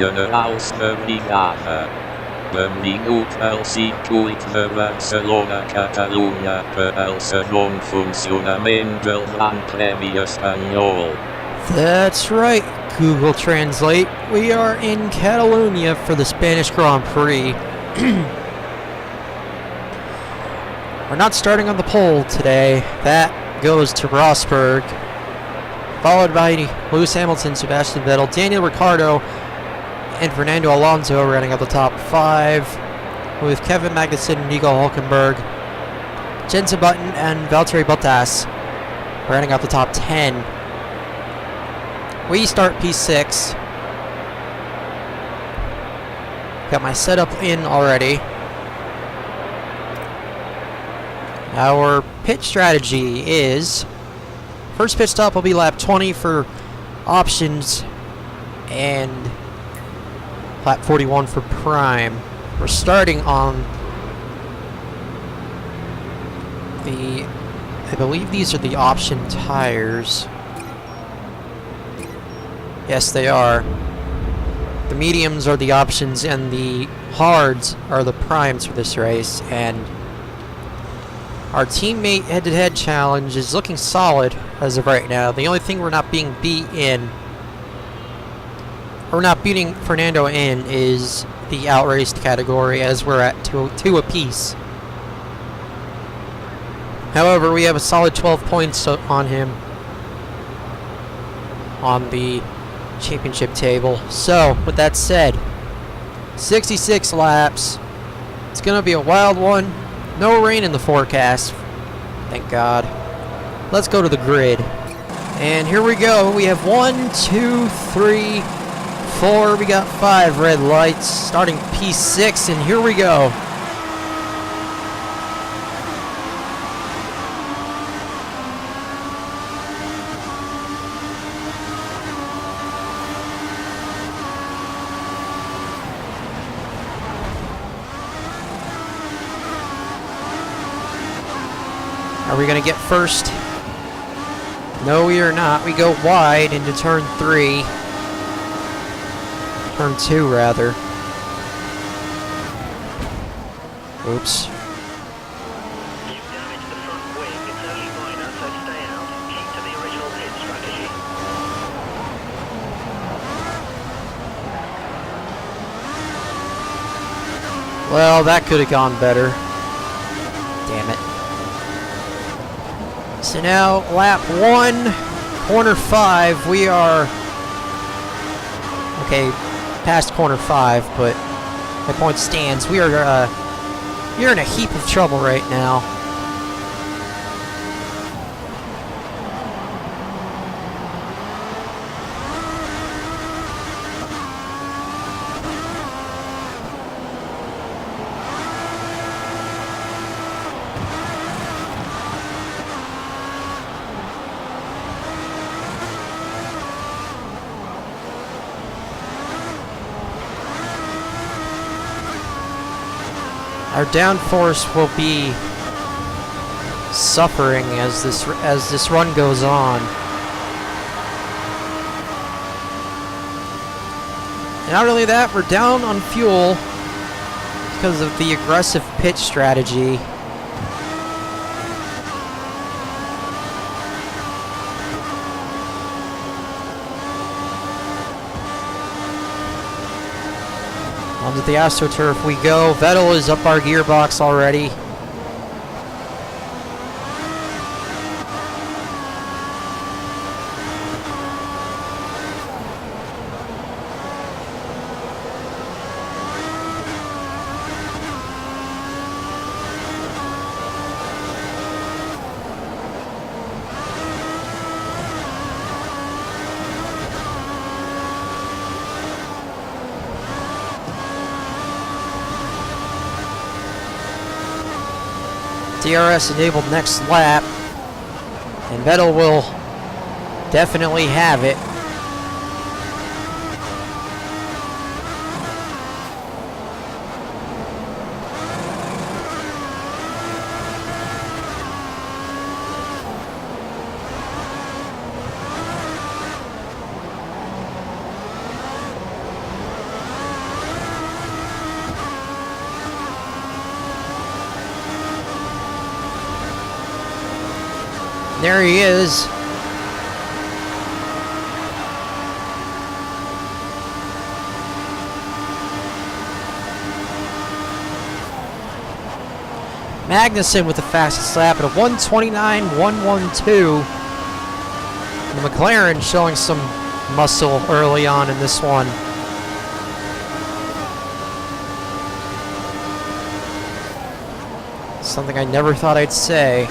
Generalsbrigada. Benvingut al circuit de Barcelona-Catalunya per al segon funcionament del Gran Premi Espanyol. That's right, Google Translate. We are in Catalonia for the Spanish Grand Prix. We're not starting on the pole today. That goes to Rosberg, followed by Lewis Hamilton, Sebastian Vettel, Daniel Ricciardo, and Fernando Alonso running up the top 5, with Kevin Magnussen, Nico Hulkenberg, Jenson Button, and Valtteri Bottas running up the top 10. We start P6. Got my setup in already. Our pit strategy is, first pit stop will be lap 20 for options, and lap 41 for prime. We're starting on the, I believe these are the option tires. Yes, they are. The mediums are the options and the hards are the primes for this race, and our teammate head-to-head challenge is looking solid as of right now. The only thing we're not being beat in, we're not beating Fernando in, is the outraced category, as we're at two apiece. However, we have a solid 12 points on him on the championship table. So, with that said, 66 laps. It's going to be a wild one. No rain in the forecast, thank God. Let's go to the grid. And here we go. We have 1, 2, 3, 4. We got 5 red lights, starting P6, and here we go. Are we going to get first? No, we are not. We go wide into turn 3. Turn 2, rather. Oops. You've damaged the front wing. It's only minor, so stay out. Keep to the original pit strategy. Well, that could have gone better. Damn it. So now, lap 1, corner 5, we are, okay, past corner 5, but my point stands. We are, you're in a heap of trouble right now. Our downforce will be suffering as this run goes on. And not only that, we're down on fuel because of the aggressive pit strategy. Onto the AstroTurf we go. Vettel is up our gearbox already. DRS enabled next lap, and Vettel will definitely have it. There he is. Magnussen with the fastest lap at a 1:29.112. The McLaren showing some muscle early on in this one. Something I never thought I'd say.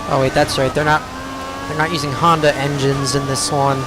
Oh wait, that's right. They're not using Honda engines in this one.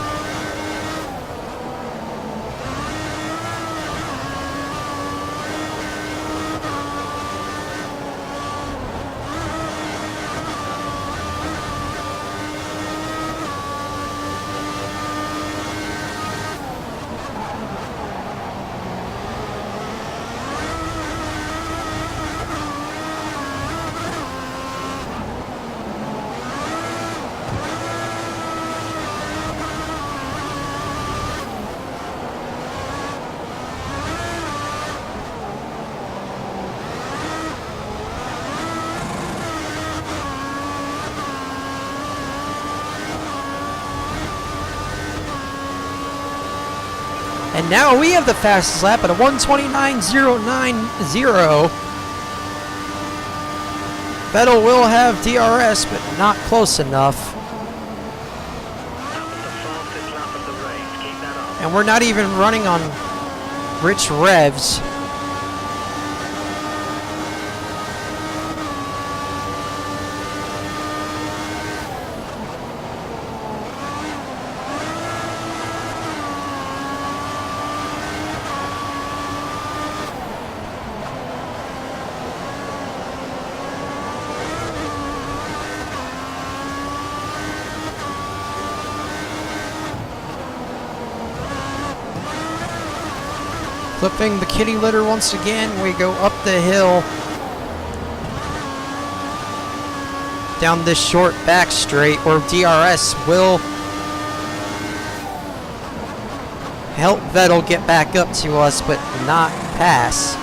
And now we have the fastest lap at a 1:29.090. Vettel will have DRS, but not close enough. That was the fastest lap of the race. Keep that up. And we're not even running on rich revs. Flipping the kitty litter once again, we go up the hill. Down this short back straight where DRS will help Vettel get back up to us, but not pass.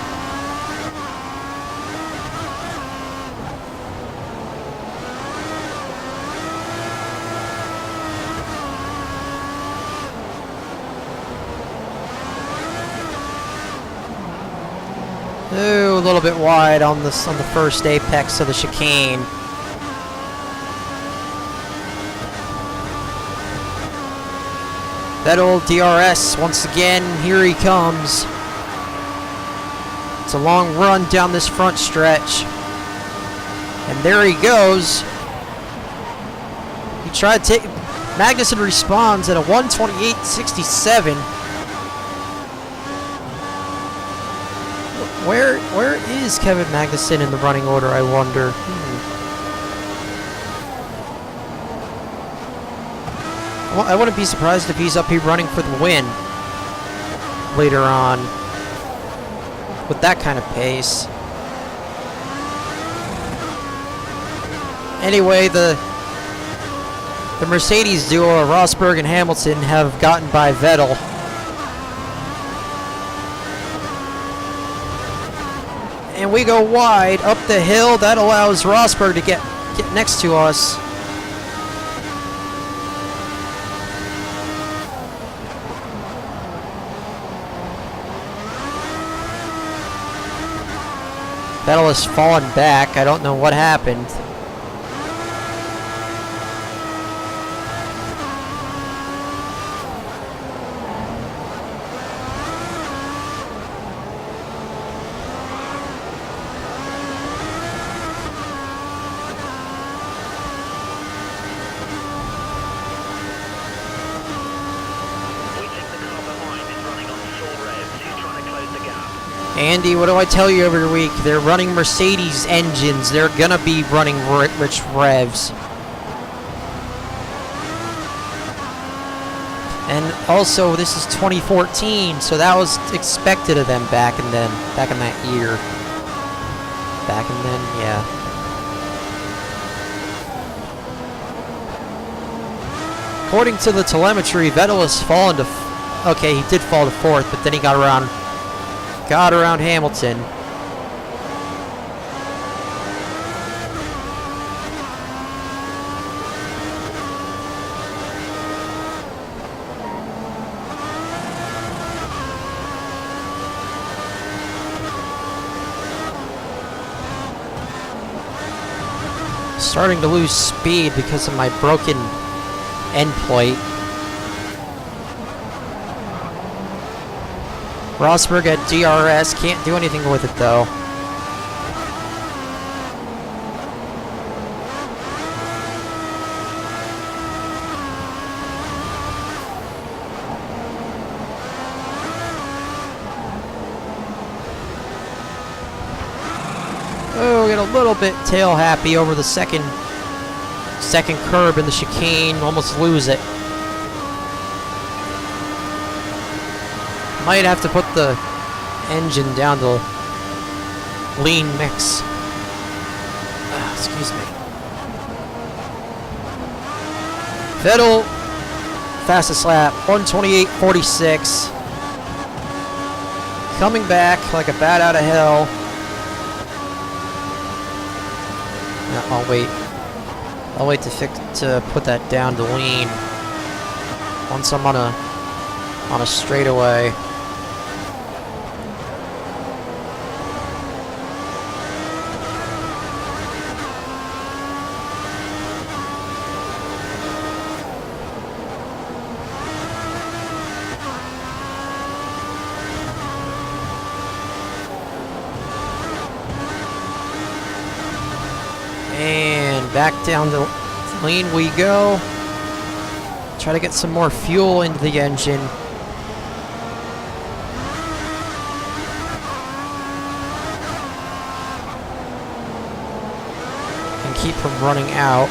Ooh, a little bit wide on the first apex of the chicane. Vettel DRS once again. Here he comes. It's a long run down this front stretch, and there he goes. He tried to take. Magnussen responds at a 1:28.67. Where is Kevin Magnussen in the running order, I wonder? Well, I wouldn't be surprised if he's up here running for the win later on with that kind of pace. Anyway, the Mercedes duo, Rosberg and Hamilton, have gotten by Vettel. And we go wide up the hill. That allows Rosberg to get next to us. Vettel has fallen back. I don't know what happened. Andy, what do I tell you every week? They're running Mercedes engines. They're gonna be running rich revs. And also, this is 2014, so that was expected of them back in that year. Back in then, yeah. According to the telemetry, Vettel has fallen to Okay, he did fall to 4th, but then he got around Hamilton. Starting to lose speed because of my broken end plate. Rosberg at DRS, can't do anything with it though. Oh, get a little bit tail happy over the second curb in the chicane, almost lose it. Might have to put the engine down to lean mix. Excuse me. Vettel, fastest lap, 128.46. Coming back like a bat out of hell. I'll wait. I'll wait to put that down to lean once I'm on a straightaway. And back down the lean we go. Try to get some more fuel into the engine. And keep from running out.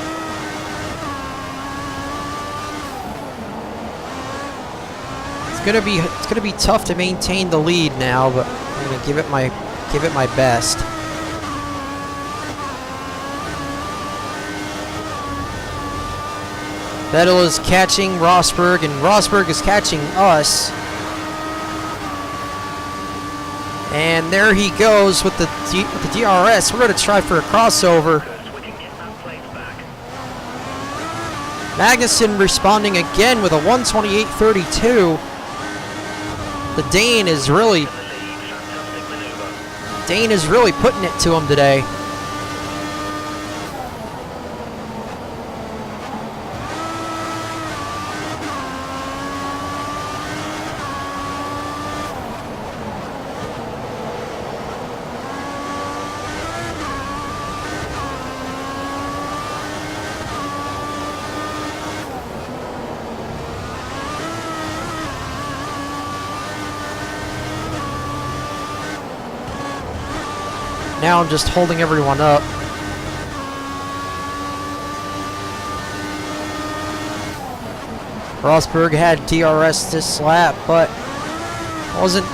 It's gonna be tough to maintain the lead now, but I'm gonna give it my best. Vettel is catching Rosberg, and Rosberg is catching us. And there he goes with the DRS. We're going to try for a crossover. Magnussen responding again with a 128.32. The Dane is really putting it to him today. Now I'm just holding everyone up. Rosberg had DRS this lap, but wasn't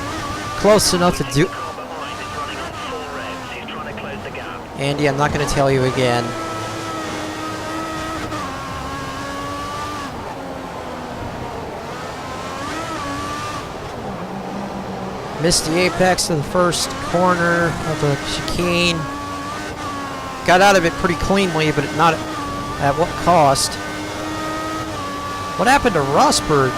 close enough to do. Andy, I'm not going to tell you again. Missed the apex of the first corner of the chicane. Got out of it pretty cleanly, but not at what cost. What happened to Rosberg?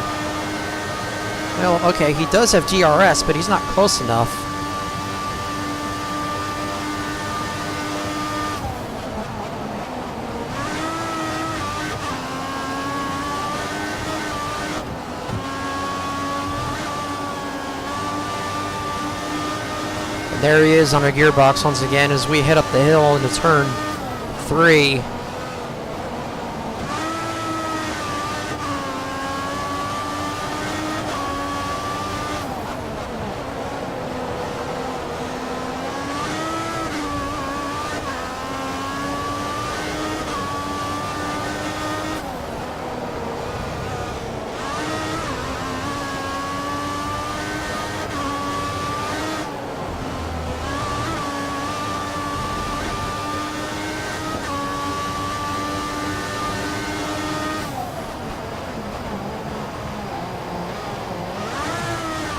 Well, okay, he does have DRS, but he's not close enough. There he is on our gearbox once again as we head up the hill into turn 3.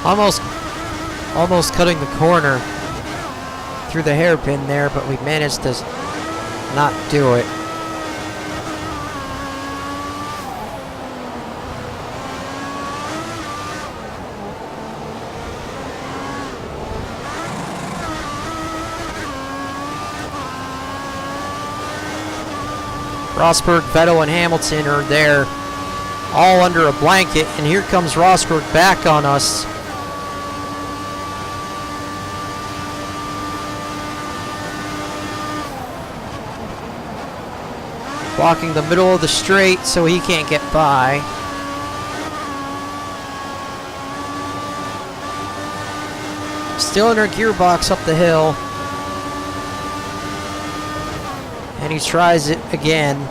Almost cutting the corner through the hairpin there, but we managed to not do it. Rosberg, Vettel, and Hamilton are there, all under a blanket, and here comes Rosberg back on us. Blocking the middle of the straight so he can't get by. Still in our gearbox up the hill. And he tries it again.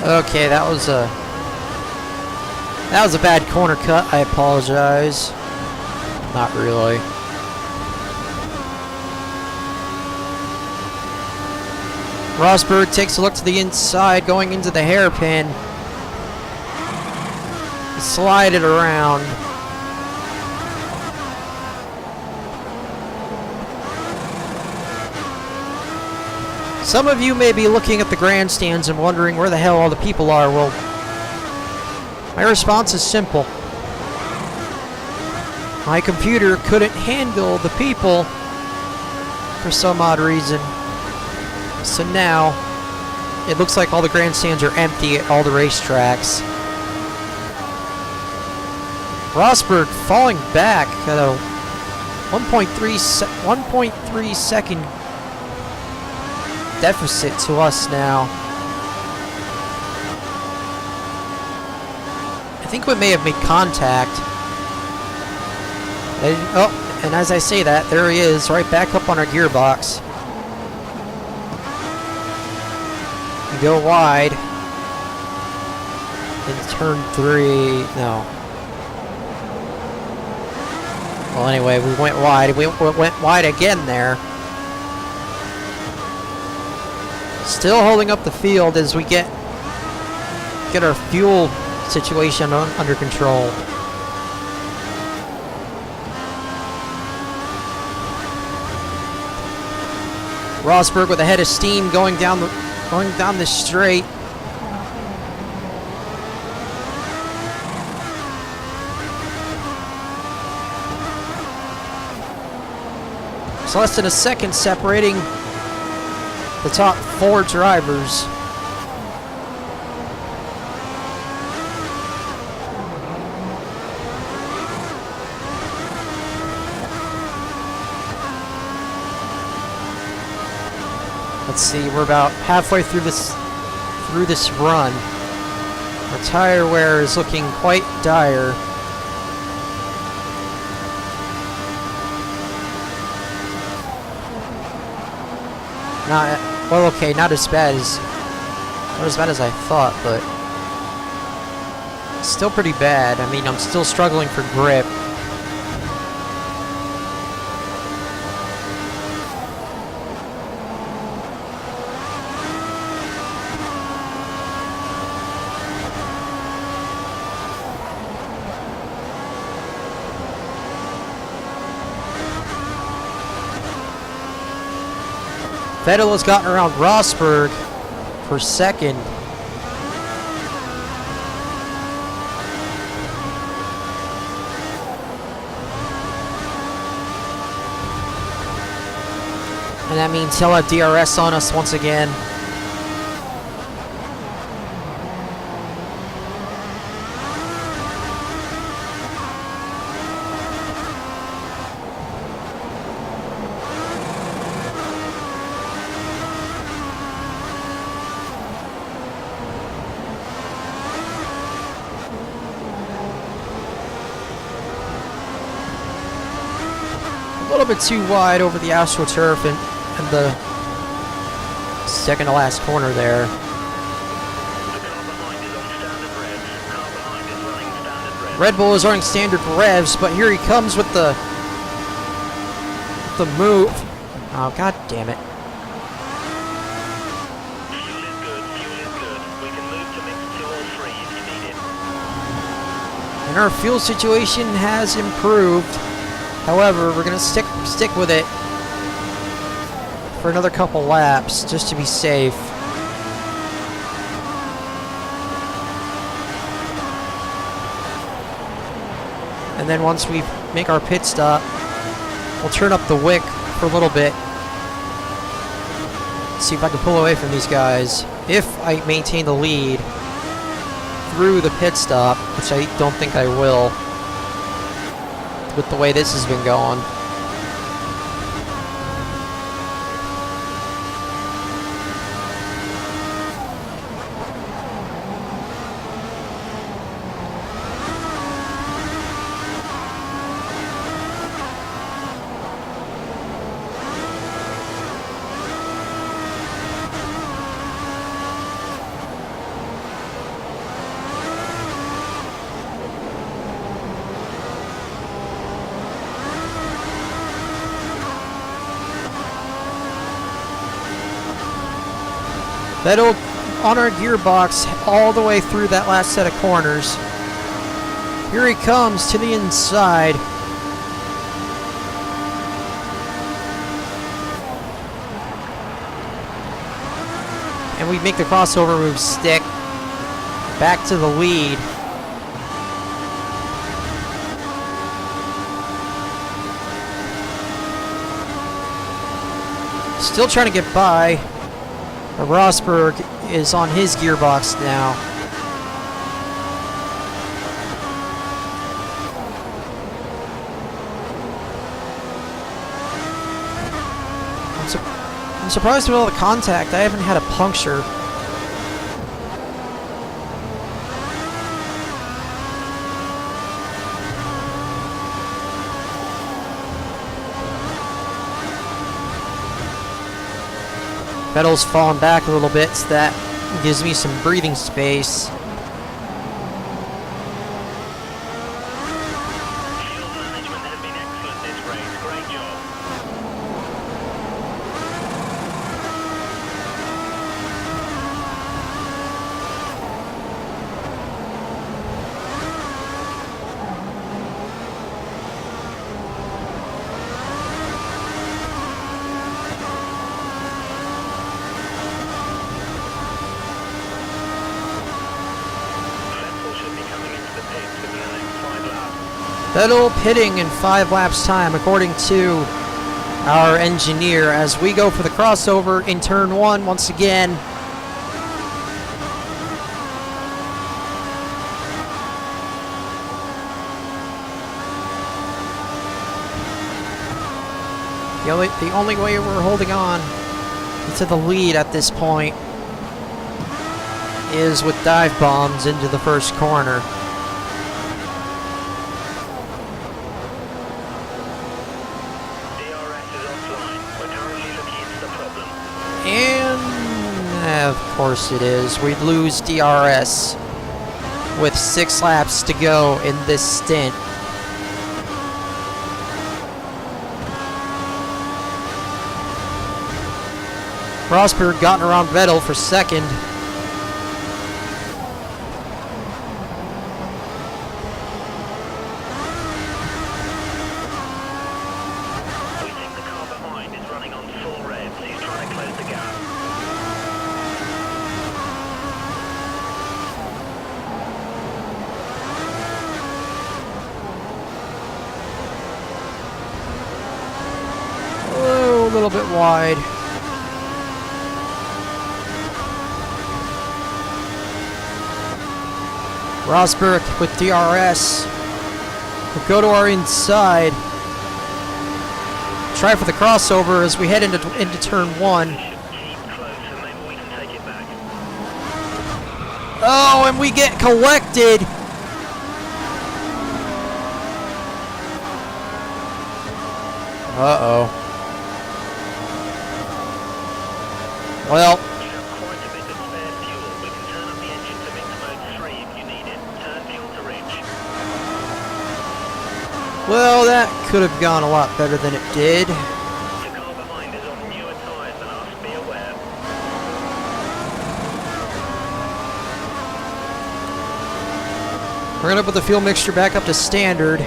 Okay, that was a bad corner cut. I apologize. Not really. Rosberg takes a look to the inside, going into the hairpin. Slide it around. Some of you may be looking at the grandstands and wondering where the hell all the people are. Well, my response is simple. My computer couldn't handle the people for some odd reason. So now, it looks like all the grandstands are empty at all the racetracks. Rosberg falling back at a 1.3 second deficit to us now. I think we may have made contact. Oh, and as I say that, there he is, right back up on our gearbox. We go wide in turn 3. No. Well, anyway, we went wide. We went wide again there. Still holding up the field as we get our fuel situation under control. Rosberg with a head of steam going down the straight. It's less than a second separating the top 4 drivers. Let's see, we're about halfway through this run. Our tire wear is looking quite dire. Well, okay, not as bad as I thought, but still pretty bad. I mean, I'm still struggling for grip. Vettel has gotten around Rosberg for second. And that means he'll have DRS on us once again. A little bit too wide over the AstroTurf and the second to last corner there. The car behind is on standard revs. Car behind is running standard Red Bull is running standard revs, but here he comes with the move. Oh, god damn it. Fuel is good, fuel is good. We can move to mix 2 or 3 if you need it. And our fuel situation has improved. However, we're gonna stick with it for another couple laps just to be safe. And then once we make our pit stop, we'll turn up the wick for a little bit. See if I can pull away from these guys. If I maintain the lead through the pit stop, which I don't think I will, with the way this has been going. Vettel on our gearbox all the way through that last set of corners. Here he comes to the inside. And we make the crossover move stick. Back to the lead. Still trying to get by. Rosberg is on his gearbox now. I'm surprised with all the contact. I haven't had a puncture. Vettel's fallen back a little bit, so that gives me some breathing space. Fuel management has been excellent this race. Great job. Vettel pitting in 5 laps time, according to our engineer, as we go for the crossover in turn 1 once again. The only way we're holding on to the lead at this point is with dive bombs into the first corner. And of course it is. We lose DRS with 6 laps to go in this stint. Rosberg gotten around Vettel for second. We think the car behind is running on full revs. He's trying to close the gap. Oh, a little bit wide. Rosberg with DRS. We'll go to our inside. Try for the crossover as we head into turn 1. Keep close and maybe we can take it back. Oh, and we get collected. Uh-oh. Well, We have quite a bit of spare fuel. We can turn up the engine to mix mode 3 if you need it. Turn fuel to rich. Well, that could have gone a lot better than it did. The car behind is on newer tyres than us, be aware. We're gonna put the fuel mixture back up to standard.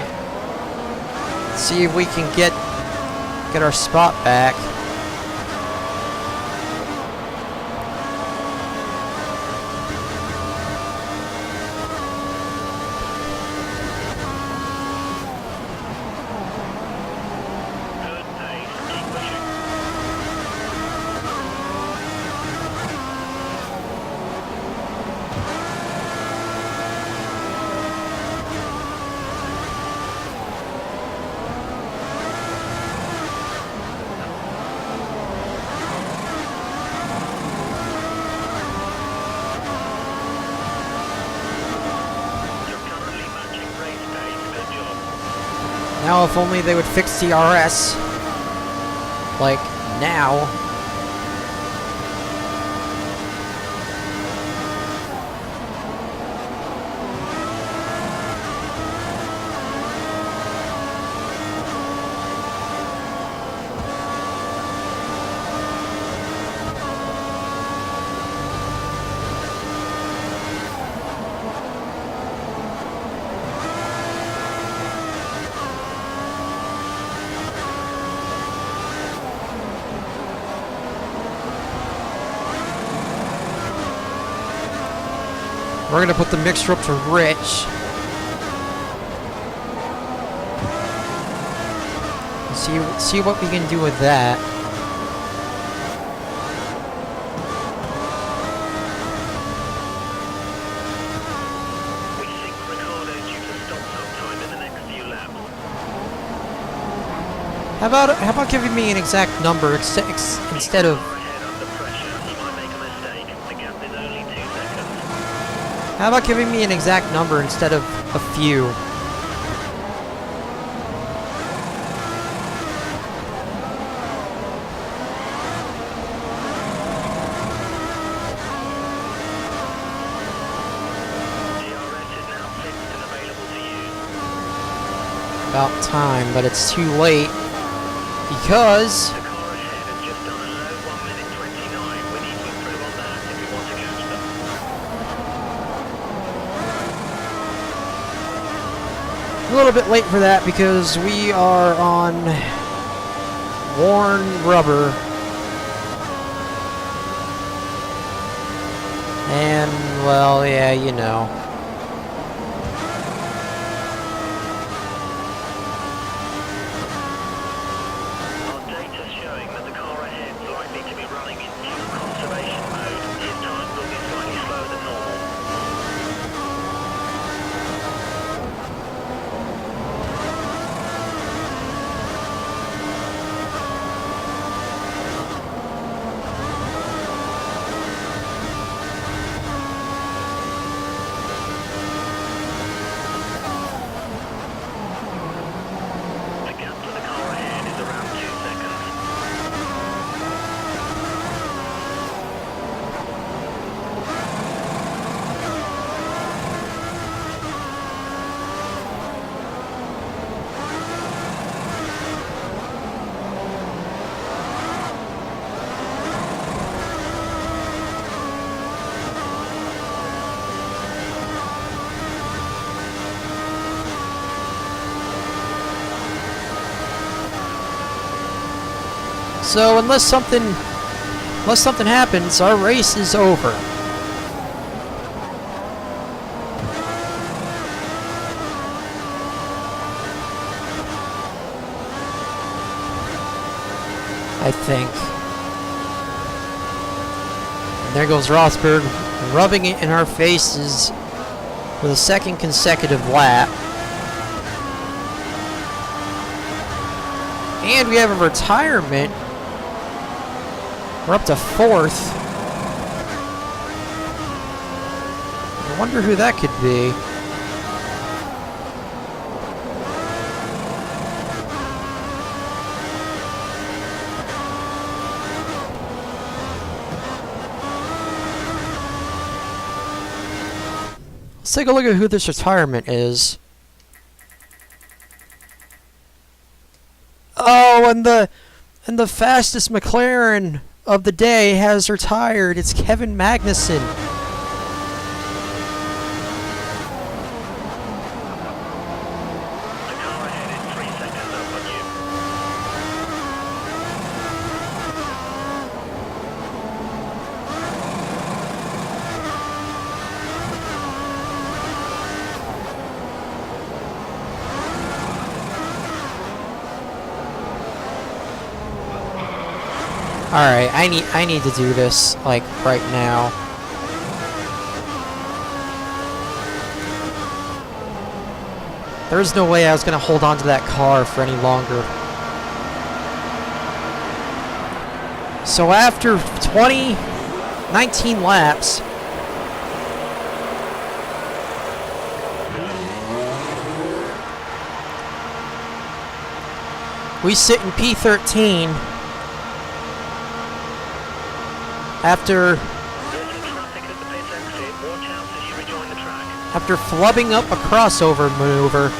See if we can get our spot back. Good pace, keep pushing. You're currently matching race pace, good job. Now, if only they would fix TRS. Like, now. We're gonna put the mixture up to rich. See what we can do with that. We think Ricardo's due to stop sometime in the next few laps. How about giving me an exact number instead of Car ahead under pressure, he might make a mistake. The gap is only 2 seconds. how about giving me an exact number instead of a few? DRS is now fixed and available to use. About time, but it's too late because The car ahead has just done a low 1 minute 29. We need to improve on that if we want to catch them. a little bit late for that because we are on worn rubber. And, well, yeah, you know. Our data's showing that the car ahead is likely to be running in fuel conservation mode. His time will be slightly slower than normal. The gap to the car ahead is around 2 seconds. So unless something happens, our race is over. I think. And there goes Rosberg, rubbing it in our faces for the second consecutive lap. And we have a retirement. We're up to 4th. I wonder who that could be. Let's take a look at who this retirement is. Oh, and the fastest McLaren of the day has retired. It's Kevin Magnussen. The car ahead is 3 seconds up on you. Alright, I need to do this, like, right now. There's no way I was gonna hold on to that car for any longer. So after 19 laps, we sit in P13 after There's some traffic at the pit exit. Watch out as you rejoin the track. after flubbing up a crossover maneuver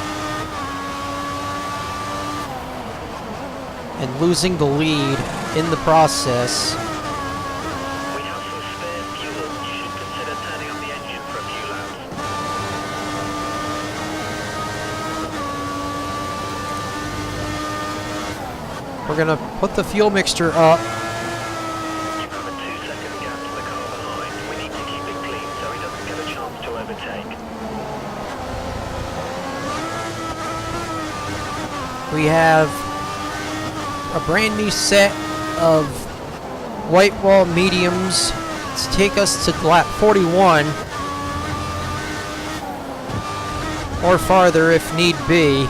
and losing the lead in the process. We have some spare fuel. You should consider turning on the engine for a few laps. We're gonna put the fuel mixture up. You've got a 2-second gap to the car behind. We need to keep it clean so he doesn't get a chance to overtake. We have a brand new set of white wall mediums to take us to lap 41 or farther if need be.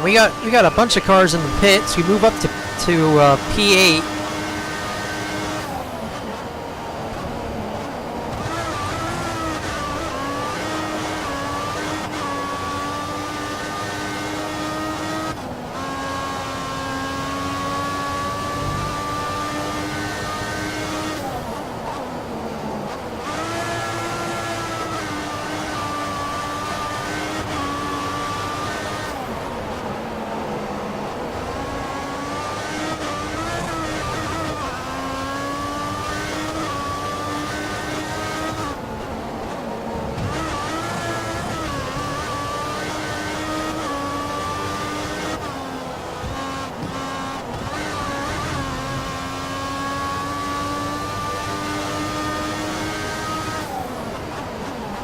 We got a bunch of cars in the pits. We move up to P8.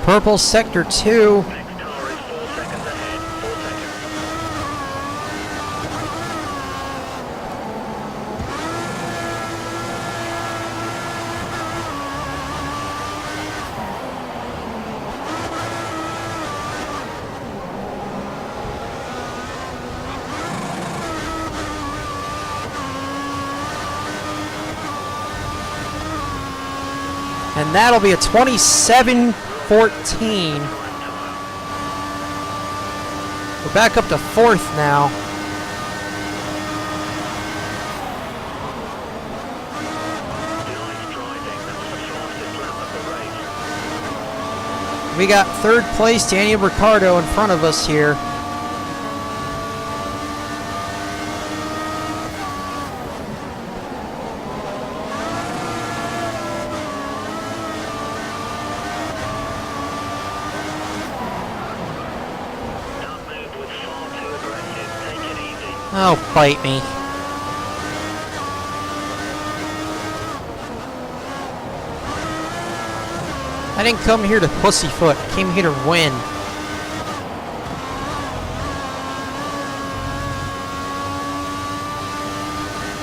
Purple Sector 2. Next car is 4 seconds ahead. 4 seconds. And that'll be a 27-14. We're back up to 4th now. Nice driving. That was the fastest lap of the race. We got 3rd place Daniel Ricciardo in front of us here. That move was far too aggressive. Take it easy. Oh, bite me. I didn't come here to pussyfoot. I came here to win.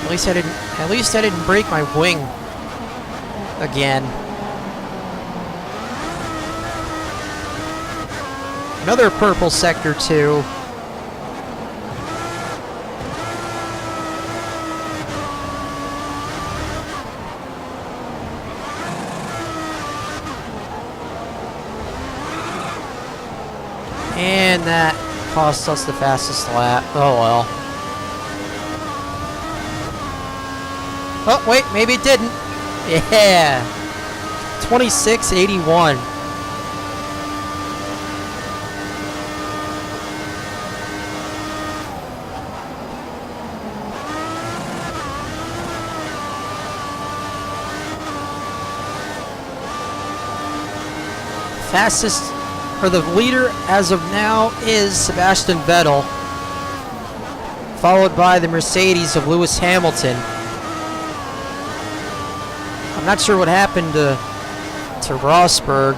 At least I didn't break my wing again. Another purple sector 2. And that cost us the fastest lap. Oh well. Oh, wait, maybe it didn't. Yeah. 26.81. Fastest, or the leader as of now, is Sebastian Vettel, followed by the Mercedes of Lewis Hamilton. I'm not sure what happened to Rosberg.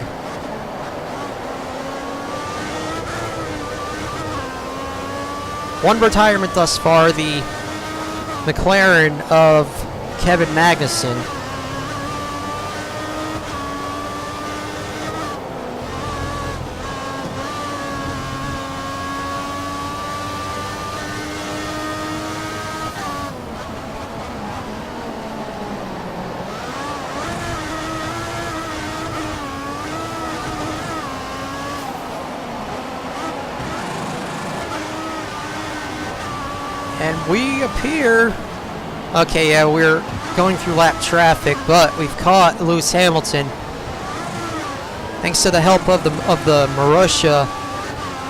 One retirement thus far, the McLaren of Kevin Magnussen. And we appear... Okay, yeah, we're going through lap traffic, but we've caught Lewis Hamilton. Thanks to the help of the Marussia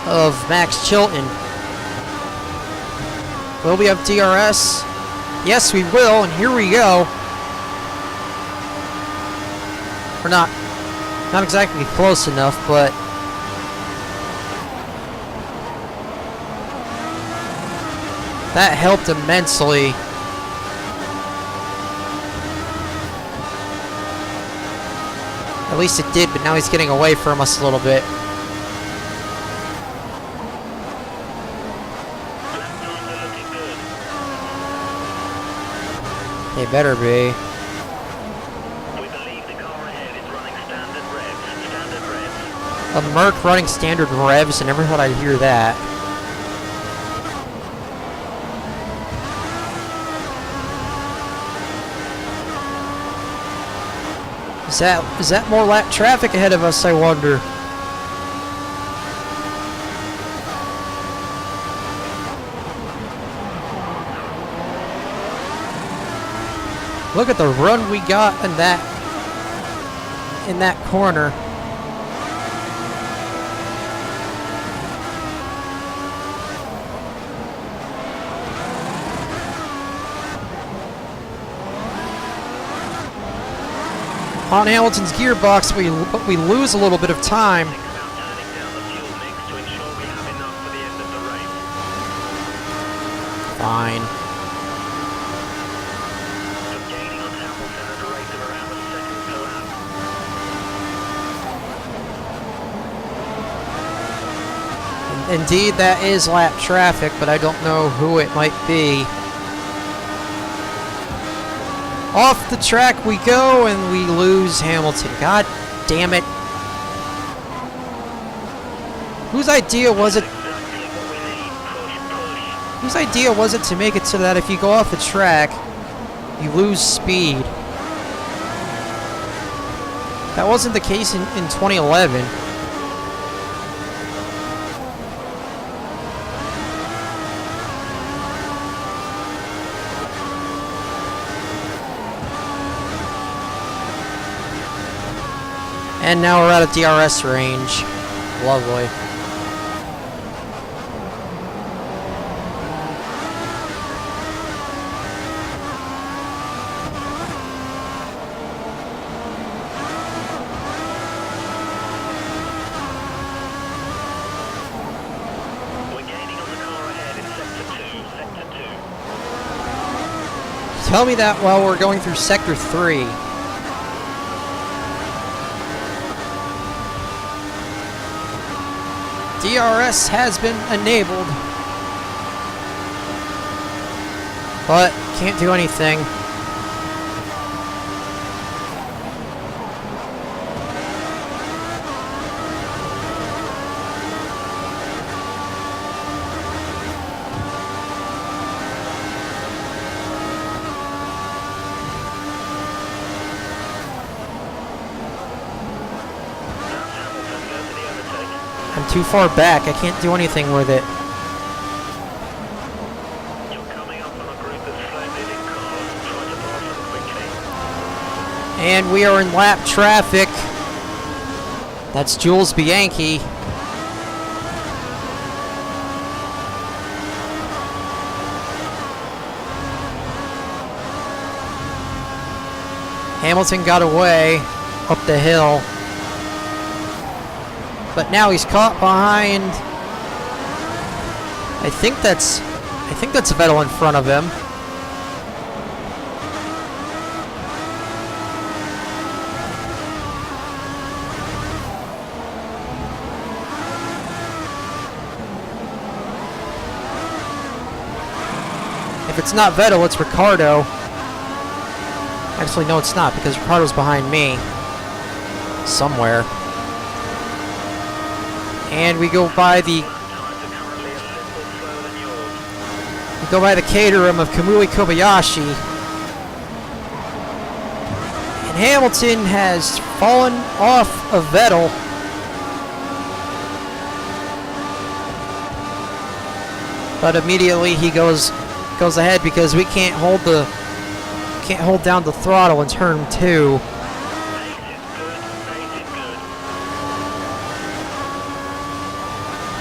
of Max Chilton. Will we have DRS? Yes, we will, and here we go. We're not exactly close enough, but... that helped immensely. At least it did, but now he's getting away from us a little bit. They better be. We believe the car ahead is running standard revs. A Merc running standard revs, I never thought I'd hear that. Is that more lap traffic ahead of us, I wonder? Look at the run we got in that corner. On Hamilton's gearbox, we lose a little bit of time. Think about turning down the fuel mix to ensure we have enough for the end of the race. Fine. You're gaining on Hamilton at a rate of around a second per lap. Indeed, that is lap traffic, but I don't know who it might be. Off the track we go, and we lose Hamilton. God damn it. Whose idea was it? Exactly what we need. Push. Whose idea was it to make it so that if you go off the track, you lose speed? That wasn't the case in 2011. And now we're out of DRS range. Lovely. We're gaining on the car ahead in sector 2. Tell me that while we're going through sector 3. DRS has been enabled, but can't do anything. I'm too far back. I can't do anything with it. You're coming up on a group of slow-moving cars. Try to pass them quickly. And we are in lap traffic. That's Jules Bianchi. Hamilton got away up the hill. But now he's caught behind. I think that's Vettel in front of him. If it's not Vettel, it's Ricciardo. Actually, no, it's not, because Ricciardo's behind me. Somewhere. And we go by the Caterham of Kamui Kobayashi. And Hamilton has fallen off of Vettel. But immediately he goes ahead because we can't hold down the throttle in turn 2.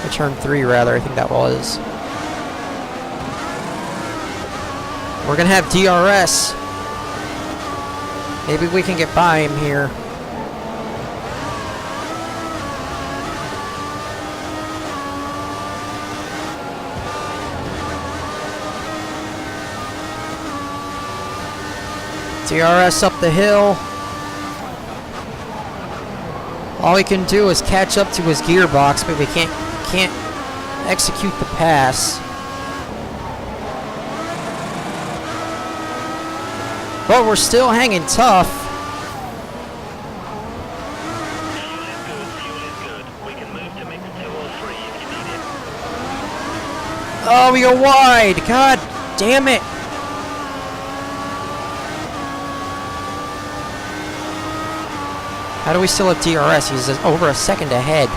Or turn 3 rather, I think that was. We're gonna have DRS. Maybe we can get by him here. DRS up the hill. All we can do is catch up to his gearbox, but we can't execute the pass. But we're still hanging tough. Fuel is good. We can move to mix 2 or 3 if you need it. Oh, we go wide. God damn it. How do we still have DRS? He's over a second ahead.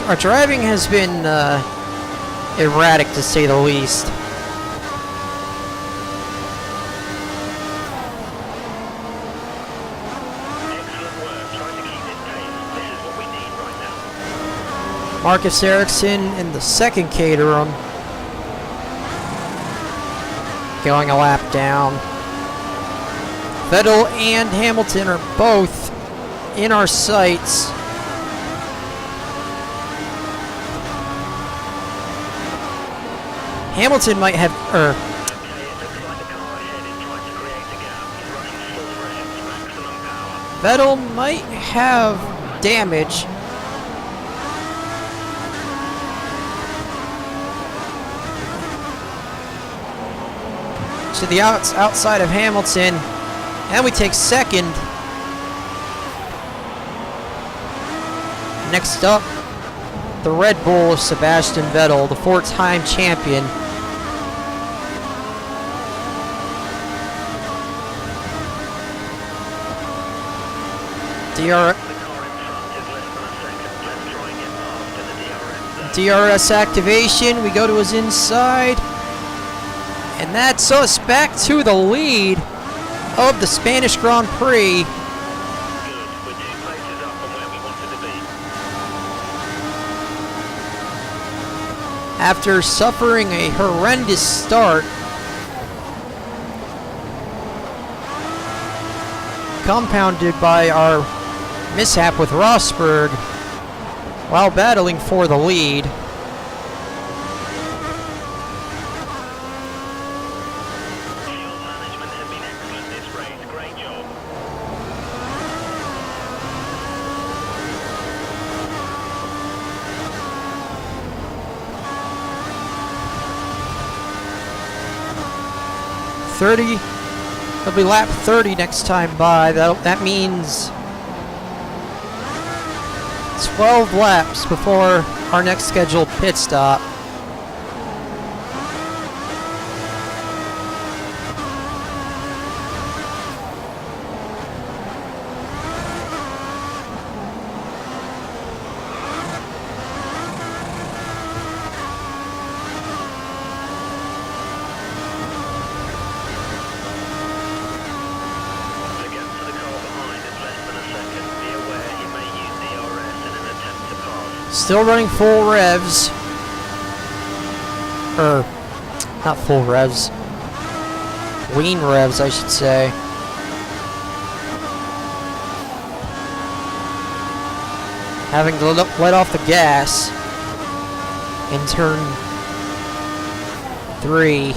Our driving has been erratic, to say the least. Marcus Ericsson in the second Caterham, going a lap down. Vettel and Hamilton are both in our sights. Hamilton might have, Vettel might have damage. To the outside of Hamilton, and we take second. Next up, the Red Bull of Sebastian Vettel, the 4-time champion. DRS activation, we go to his inside. And that's us back to the lead of the Spanish Grand Prix. Good. We're 2 places up from where we wanted to be. After suffering a horrendous start, compounded by our mishap with Rosberg while battling for the lead. It'll be lap 30 next time by. That means 12 laps before our next scheduled pit stop. The gap to the car behind is less than a second. Be aware he may use DRS in an attempt to pass. Still running full revs. Or, not full revs. Lean revs, I should say. Having to let off the gas in turn 3.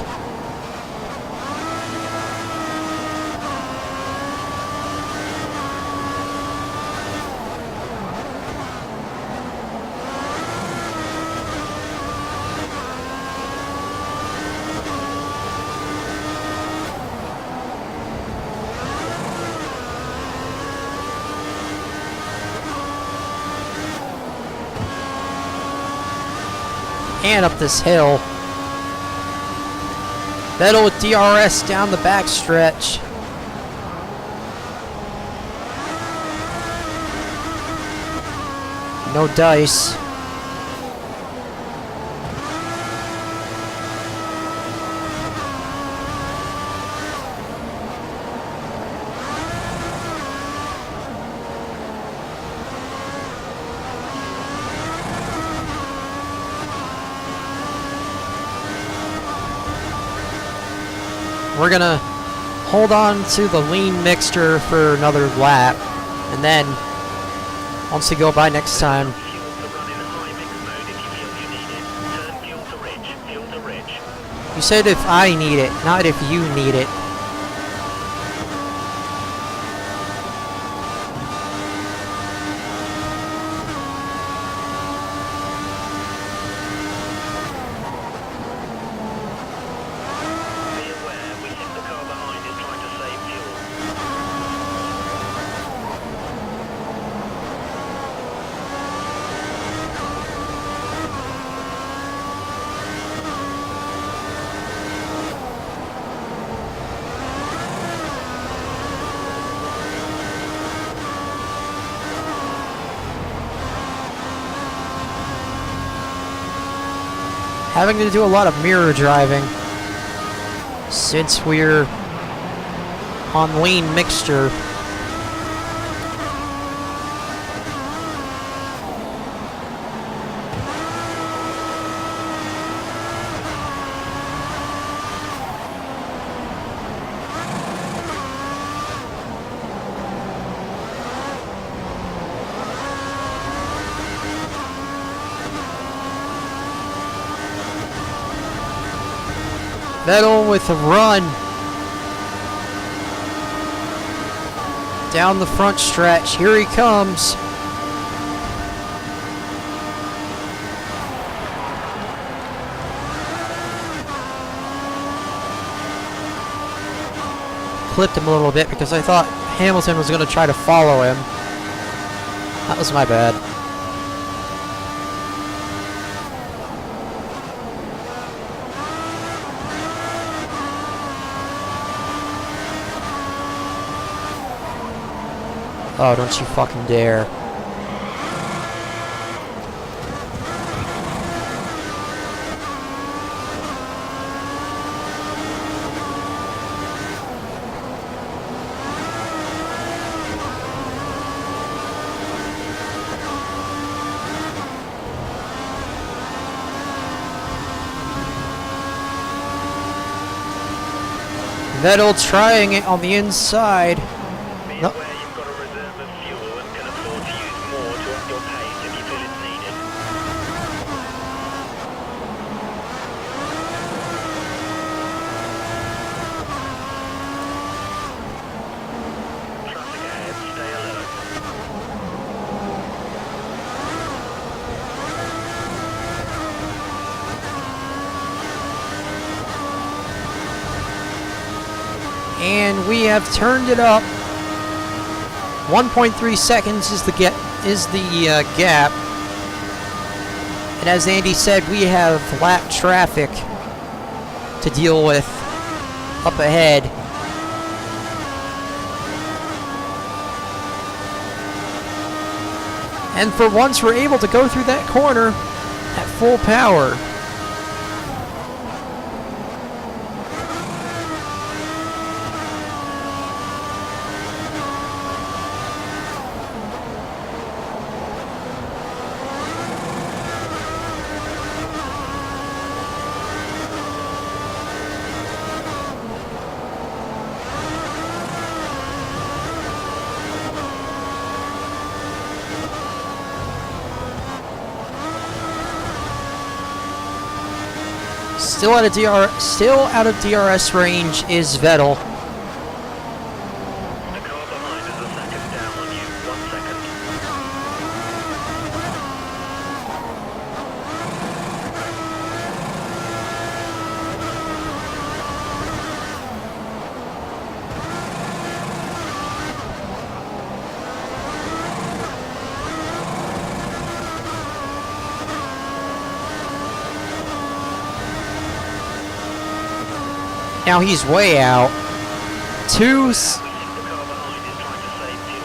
And up this hill. Vettel with DRS down the backstretch. No dice. We're gonna hold on to the lean mixture for another lap, and then once we go by next time, Fuel to run in high mix mode if you feel you need it. Turn fuel to rich. Fuel to rich. you said if I need it, not if you need it. Be aware, we think the car behind is trying to save fuel. Having to do a lot of mirror driving since we're on lean mixture. Vettel with a run down the front stretch. Here he comes. Clipped him a little bit because I thought Hamilton was going to try to follow him. That was my bad. Oh, don't you fucking dare. Vettel trying it on the inside. Be No. aware you've got a reserve of fuel and can afford to use more to up your pace if you feel it's needed. Traffic ahead, stay alert. And we have turned it up. 1.3 seconds is the gap. And as Andy said, we have lap traffic to deal with up ahead. And for once, we're able to go through that corner at full power. Still out of DRS range is Vettel. The car behind is a second down on you. 1 second. Now he's way out.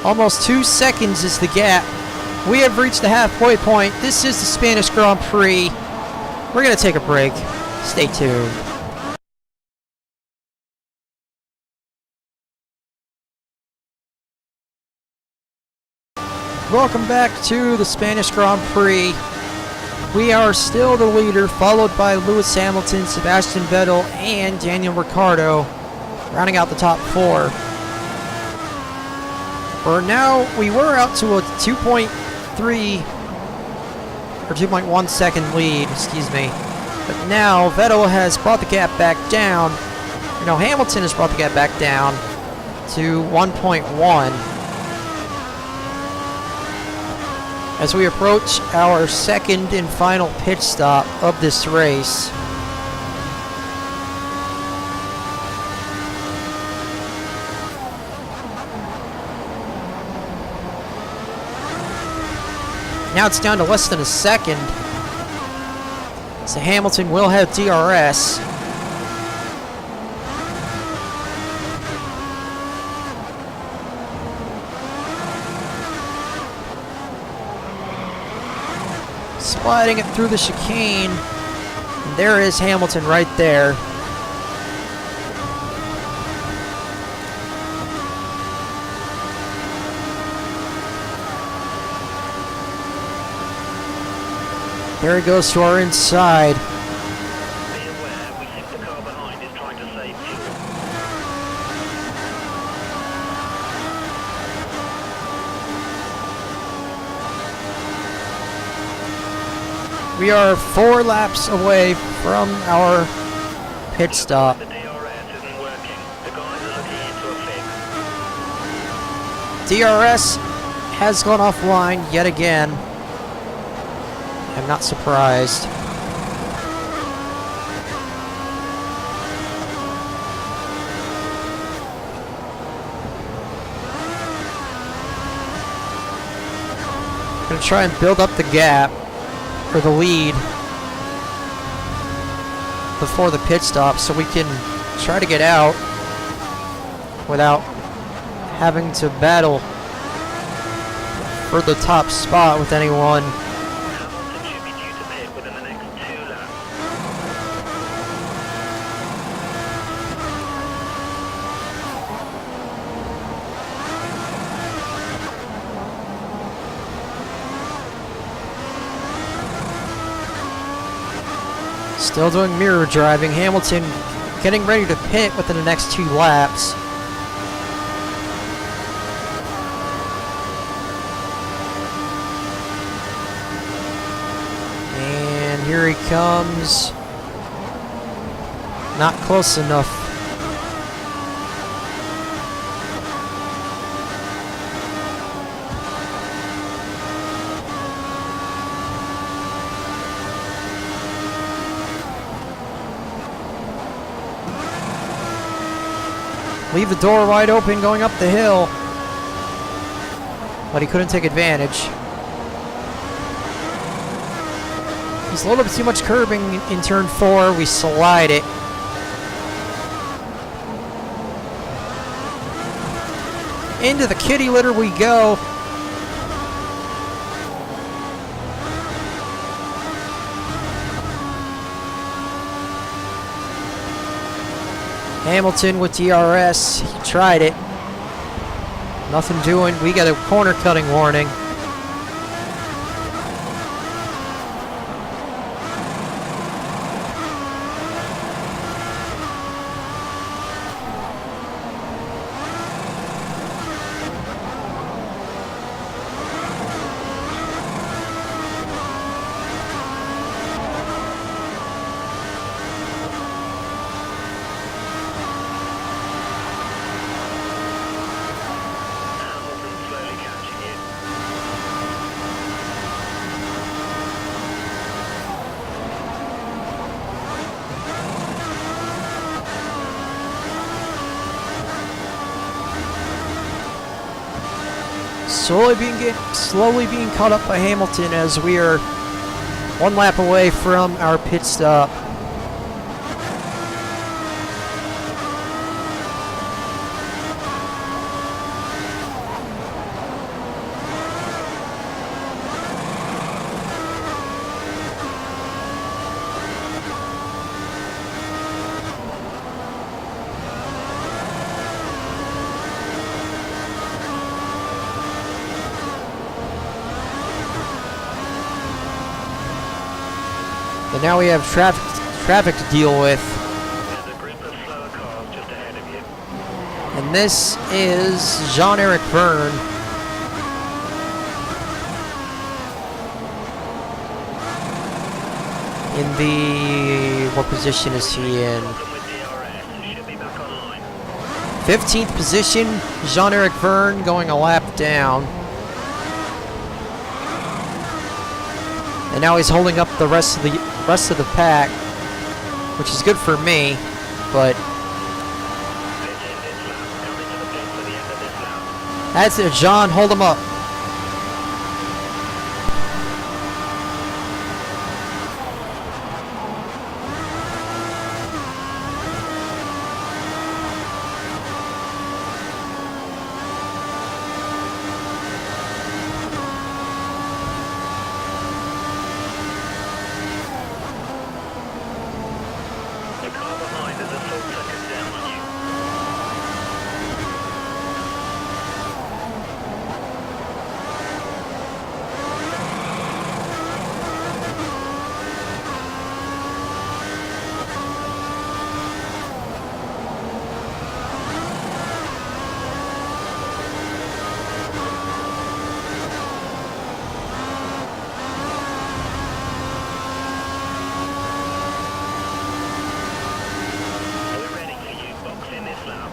Almost 2 seconds is the gap. We have reached the halfway point. This is the Spanish Grand Prix. We're going to take a break. Stay tuned. Welcome back to the Spanish Grand Prix. We are still the leader, followed by Lewis Hamilton, Sebastian Vettel, and Daniel Ricciardo, rounding out the top 4. We were out to a 2.3 or 2.1 second lead, excuse me. But now Vettel has brought the gap back down. No, Hamilton has brought the gap back down to 1.1. As we approach our second and final pit stop of this race. Now it's down to less than a second. So Hamilton will have DRS. Sliding it through the chicane. And there is Hamilton right there. There he goes to our inside. Be aware, we think the car behind is trying to save fuel. We are 4 laps away from our pit stop. The DRS isn't working. The guys are looking into a fix. DRS has gone offline yet again. I'm not surprised. I'm gonna try and build up the gap, or the lead, before the pit stop so we can try to get out without having to battle for the top spot with anyone. Hamilton should be due to pit within the next 2 laps. Still doing mirror driving. Hamilton getting ready to pit within the next 2 laps. And here he comes. Not close enough. Leave the door wide open going up the hill. But he couldn't take advantage. There's a little bit too much curbing in turn 4. We slide it. Into the kitty litter we go. Hamilton with DRS. He tried it. Nothing doing. We got a corner cutting warning. Hamilton slowly catching you. Slowly being caught up by Hamilton as we are 1 lap away from our pit stop. And now we have traffic to deal with. There's a group of slower cars just ahead of you. And this is Jean-Eric Verne. In the... what position is he in? Problem with DRS. Should be back online. 15th position, Jean-Eric Verne going a lap down. And now he's holding up the rest of the pack, which is good for me, but Let's end this lap. Come into the pit for the end of this lap. that's it. John, hold him up. The car behind is a full second down on you. We're ready for you. Box in this lap.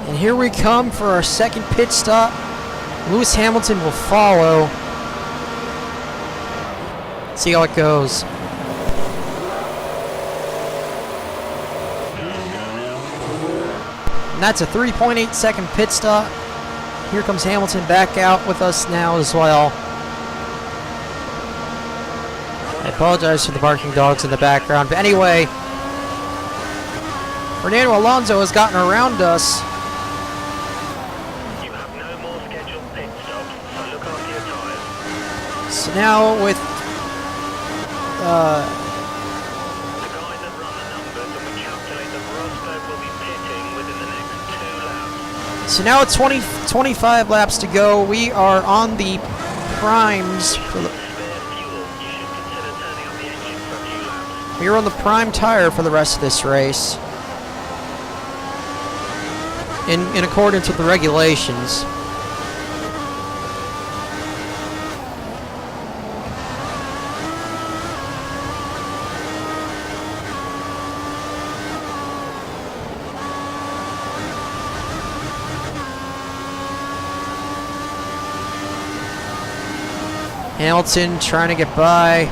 And here we come for our second pit stop. Lewis Hamilton will follow. See how it goes. And that's a 3.8 second pit stop. Here comes Hamilton back out with us now as well. I apologize for the barking dogs in the background. But anyway, Fernando Alonso has gotten around us. You have no more scheduled pit stops, so look after your tyres. So now with The guys have run the numbers and we calculate that Rosberg will be pitting within the next 2 laps. so now it's 25 laps to go. We are on the primes for the, Spare fuel. You should consider turning up the engine for a few laps. we are on the prime tire for the rest of this race. In accordance with the regulations. Hamilton trying to get by.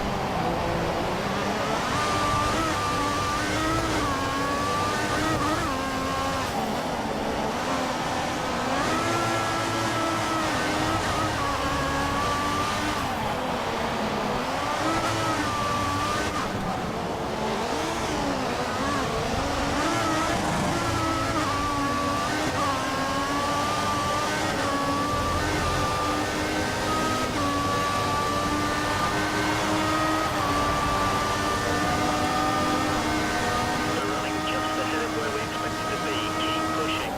We're running just ahead of where we expected to be. Keep pushing.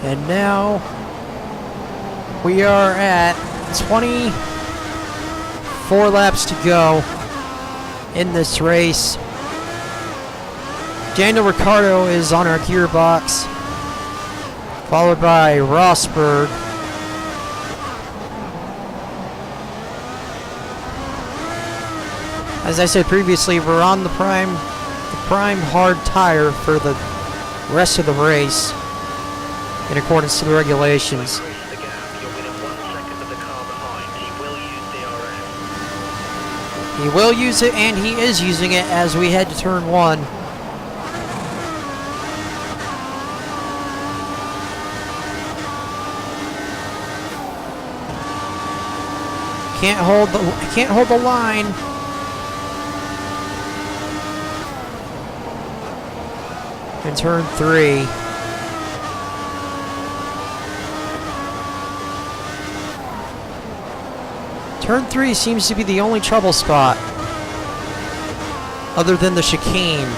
And now we are at 24 laps to go in this race. Daniel Ricciardo is on our gearbox, followed by Rosberg. As I said previously, we're on the prime hard tire for the rest of the race, in accordance to the regulations. Increase the gap. You're within 1 second of the car behind. He will use DRS. He will use it, and he is using it as we head to turn 1. Can't hold the line. In turn 3. Turn 3 seems to be the only trouble spot, other than the chicane.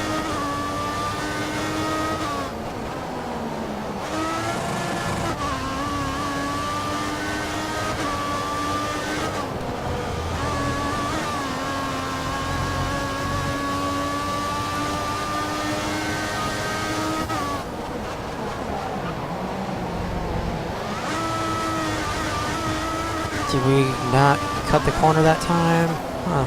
Did we not cut the corner that time? Huh.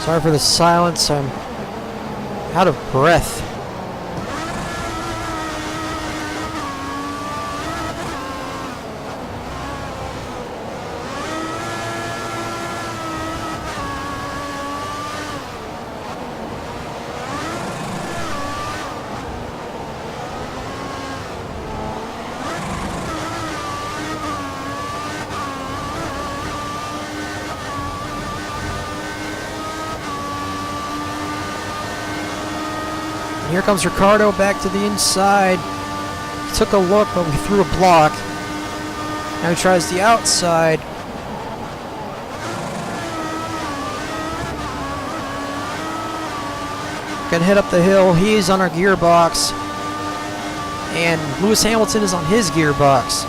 Sorry for the silence, I'm out of breath. Here comes Ricciardo back to the inside. took a look, but we threw a block. Now he tries the outside. Gonna head up the hill. He's on our gearbox. And Lewis Hamilton is on his gearbox.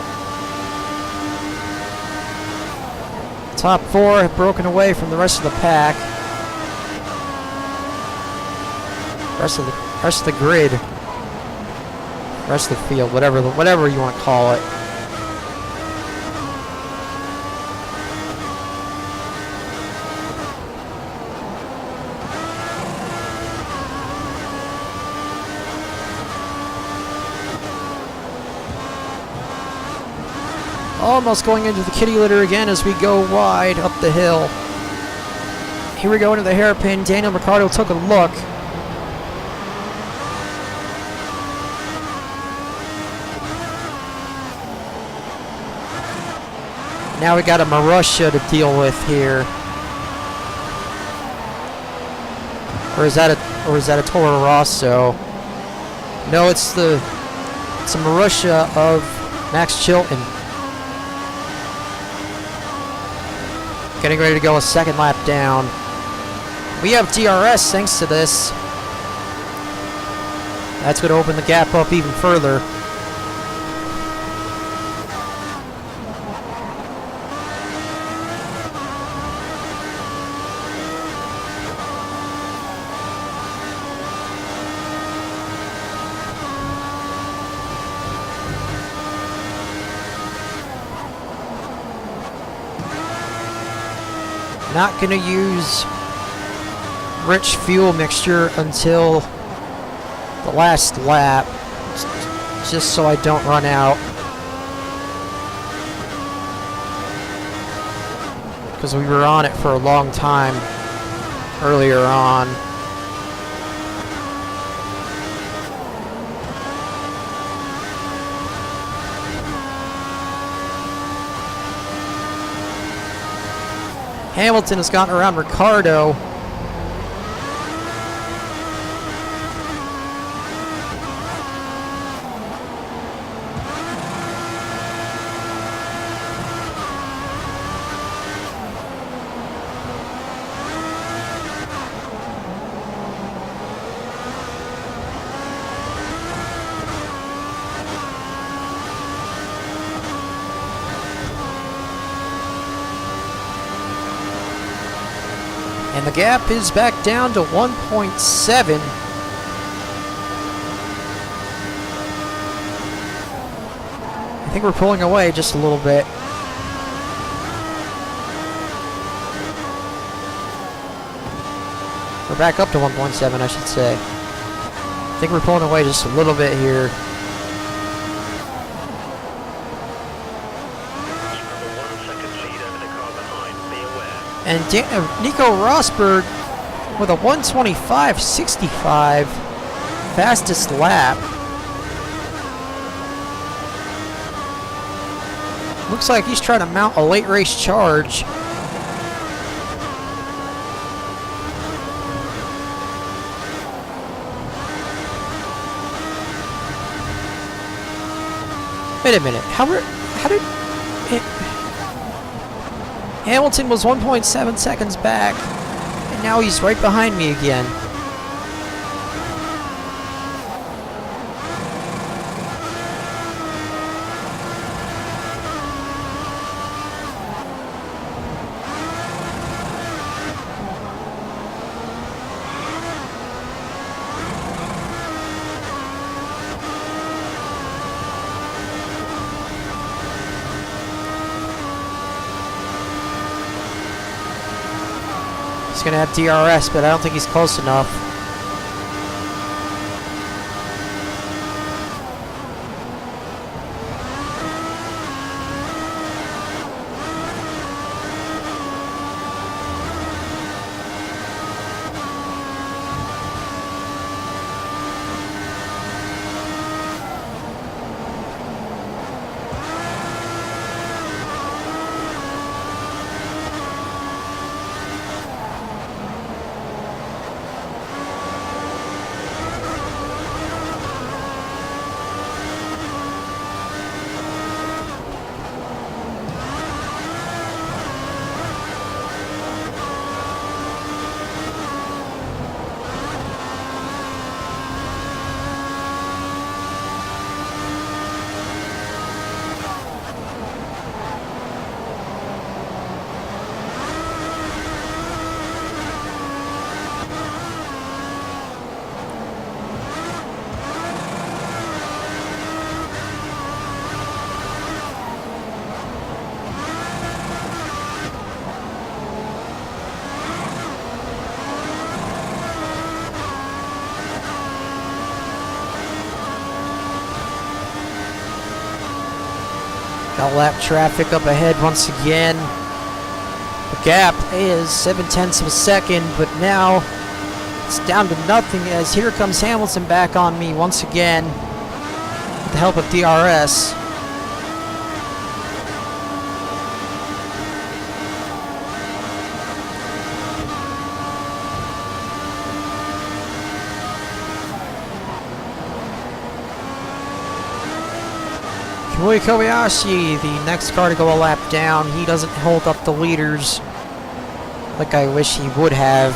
Top four have broken away from the rest of the pack. Rest of the grid. Rest of the field, whatever you want to call it. Almost going into the kitty litter again as we go wide up the hill. Here we go into the hairpin. Daniel Ricciardo took a look. Now we got a Marussia to deal with here. Or is that a Toro Rosso? No, it's a Marussia of Max Chilton. Getting ready to go a second lap down. We have DRS thanks to this. That's going to open the gap up even further. Not going to use rich fuel mixture until the last lap, just so I don't run out. Because we were on it for a long time earlier on. Hamilton has gotten around Ricciardo. And the gap is back down to 1.7. I think we're pulling away just a little bit. We're back up to 1.7, I should say. I think we're pulling away just a little bit here. And Nico Rosberg with a 1:25.65 fastest lap. Looks like he's trying to mount a late race charge. Wait a minute. How did Hamilton was 1.7 seconds back, and now he's right behind me again. He's going to have DRS, but I don't think he's close enough. Got lap traffic up ahead once again. The gap is 0.7 of a second, but now it's down to nothing as here comes Hamilton back on me once again with the help of DRS. Kamui Kobayashi, the next car to go a lap down. He doesn't hold up the leaders like I wish he would have.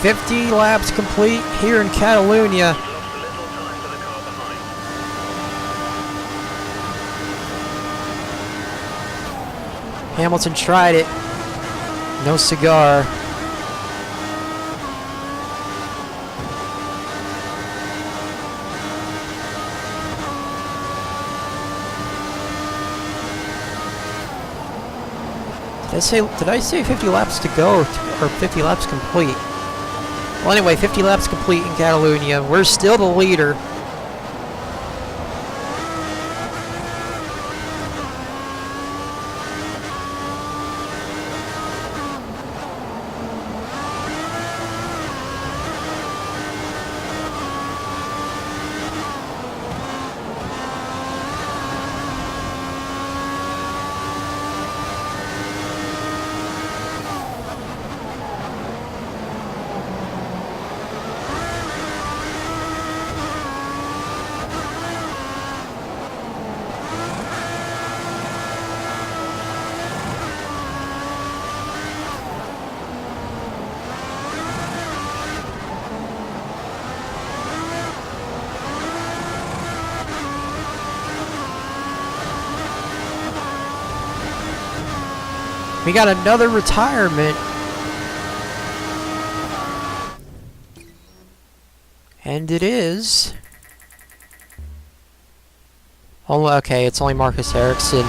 "50 laps complete here in Catalunya." Lost a little time for the car behind. Hamilton tried it. No cigar. Did I say 50 laps to go or 50 laps complete? Well, anyway, 50 laps complete in Catalunya. We're still the leader. We got another retirement. And it is... Oh, okay, it's only Marcus Ericsson.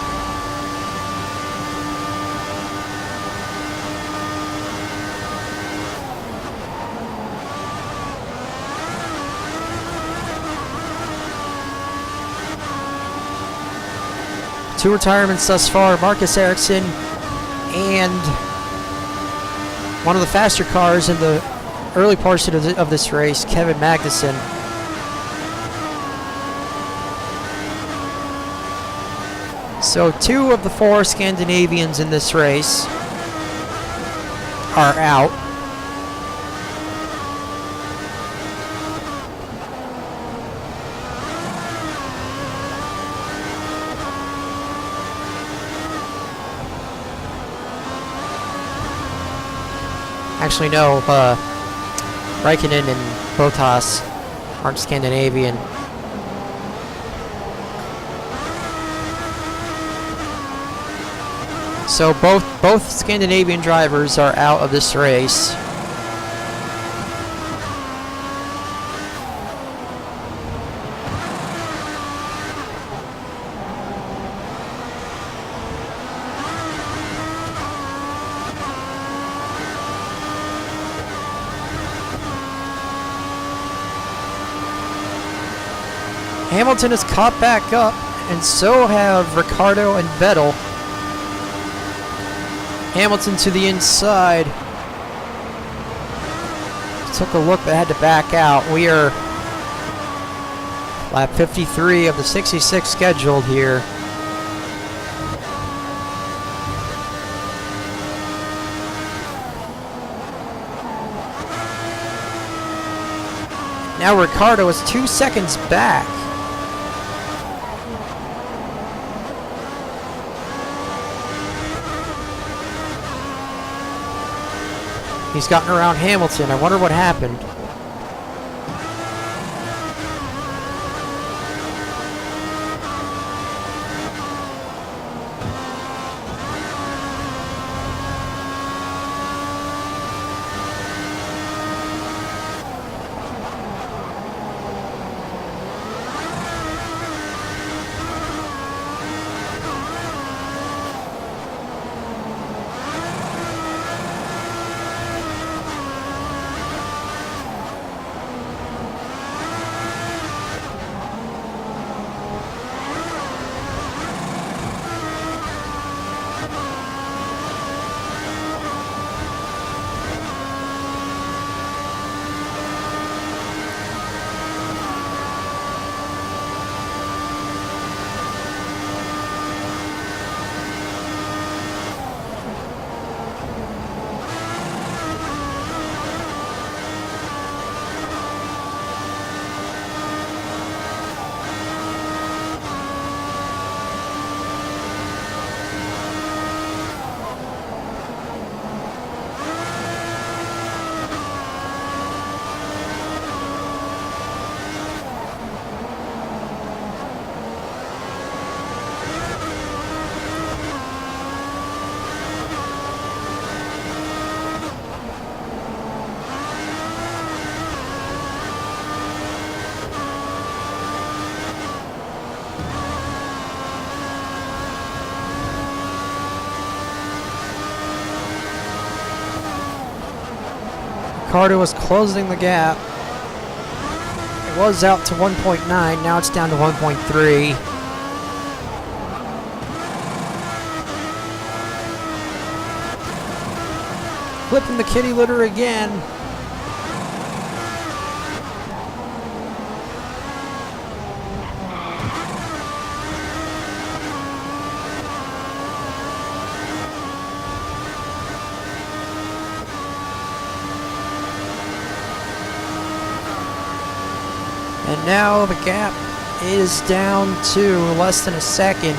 Two retirements thus far, Marcus Ericsson and one of the faster cars in the early portion of this race, Kevin Magnussen. So 2 of the 4 Scandinavians in this race are out. Actually, no, Raikkonen and Bottas aren't Scandinavian. So both Scandinavian drivers are out of this race. Hamilton has caught back up, and so have Ricciardo and Vettel. Hamilton to the inside. Took a look but had to back out. We are lap 53 of the 66 scheduled here. Now Ricardo is 2 seconds back. He's gotten around Hamilton. I wonder what happened. Ricardo was closing the gap. It was out to 1.9, now it's down to 1.3. Flipping the kitty litter again. And now the gap is down to less than a second.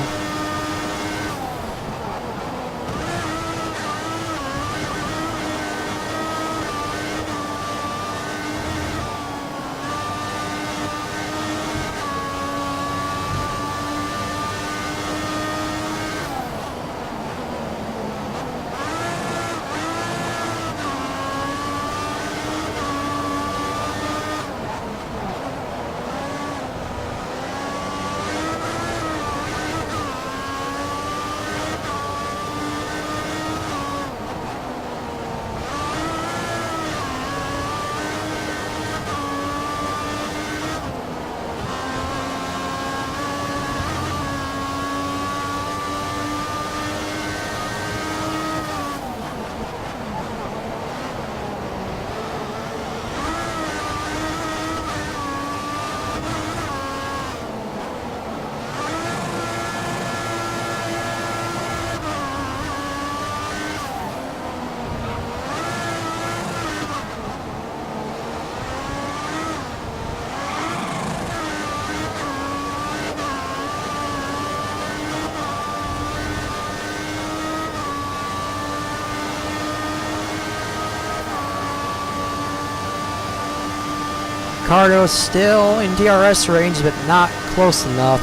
Ricardo still in DRS range, but not close enough.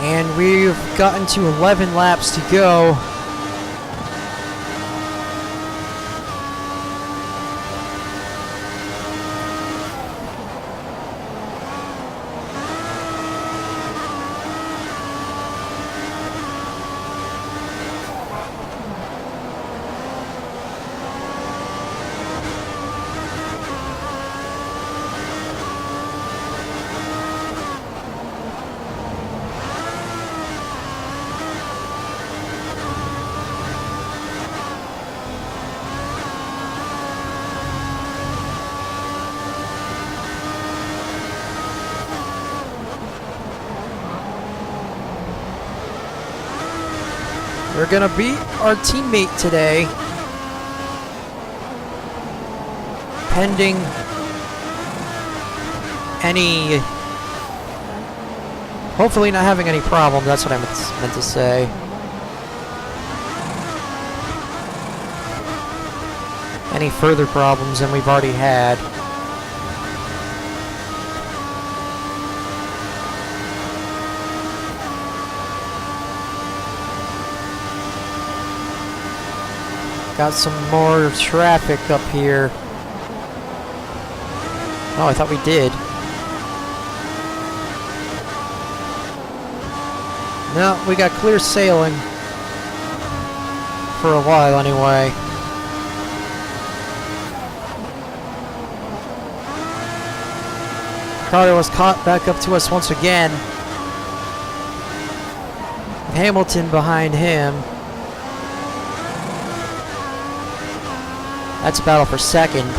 And we've gotten to 11 laps to go. We're gonna beat our teammate today. pending any... Hopefully not having any problem, that's what I meant to say. Any further problems than we've already had. Got some more traffic up here. Oh, I thought we did. No, we got clear sailing. For a while, anyway. Carter was caught back up to us once again. Hamilton behind him. That's a battle for second.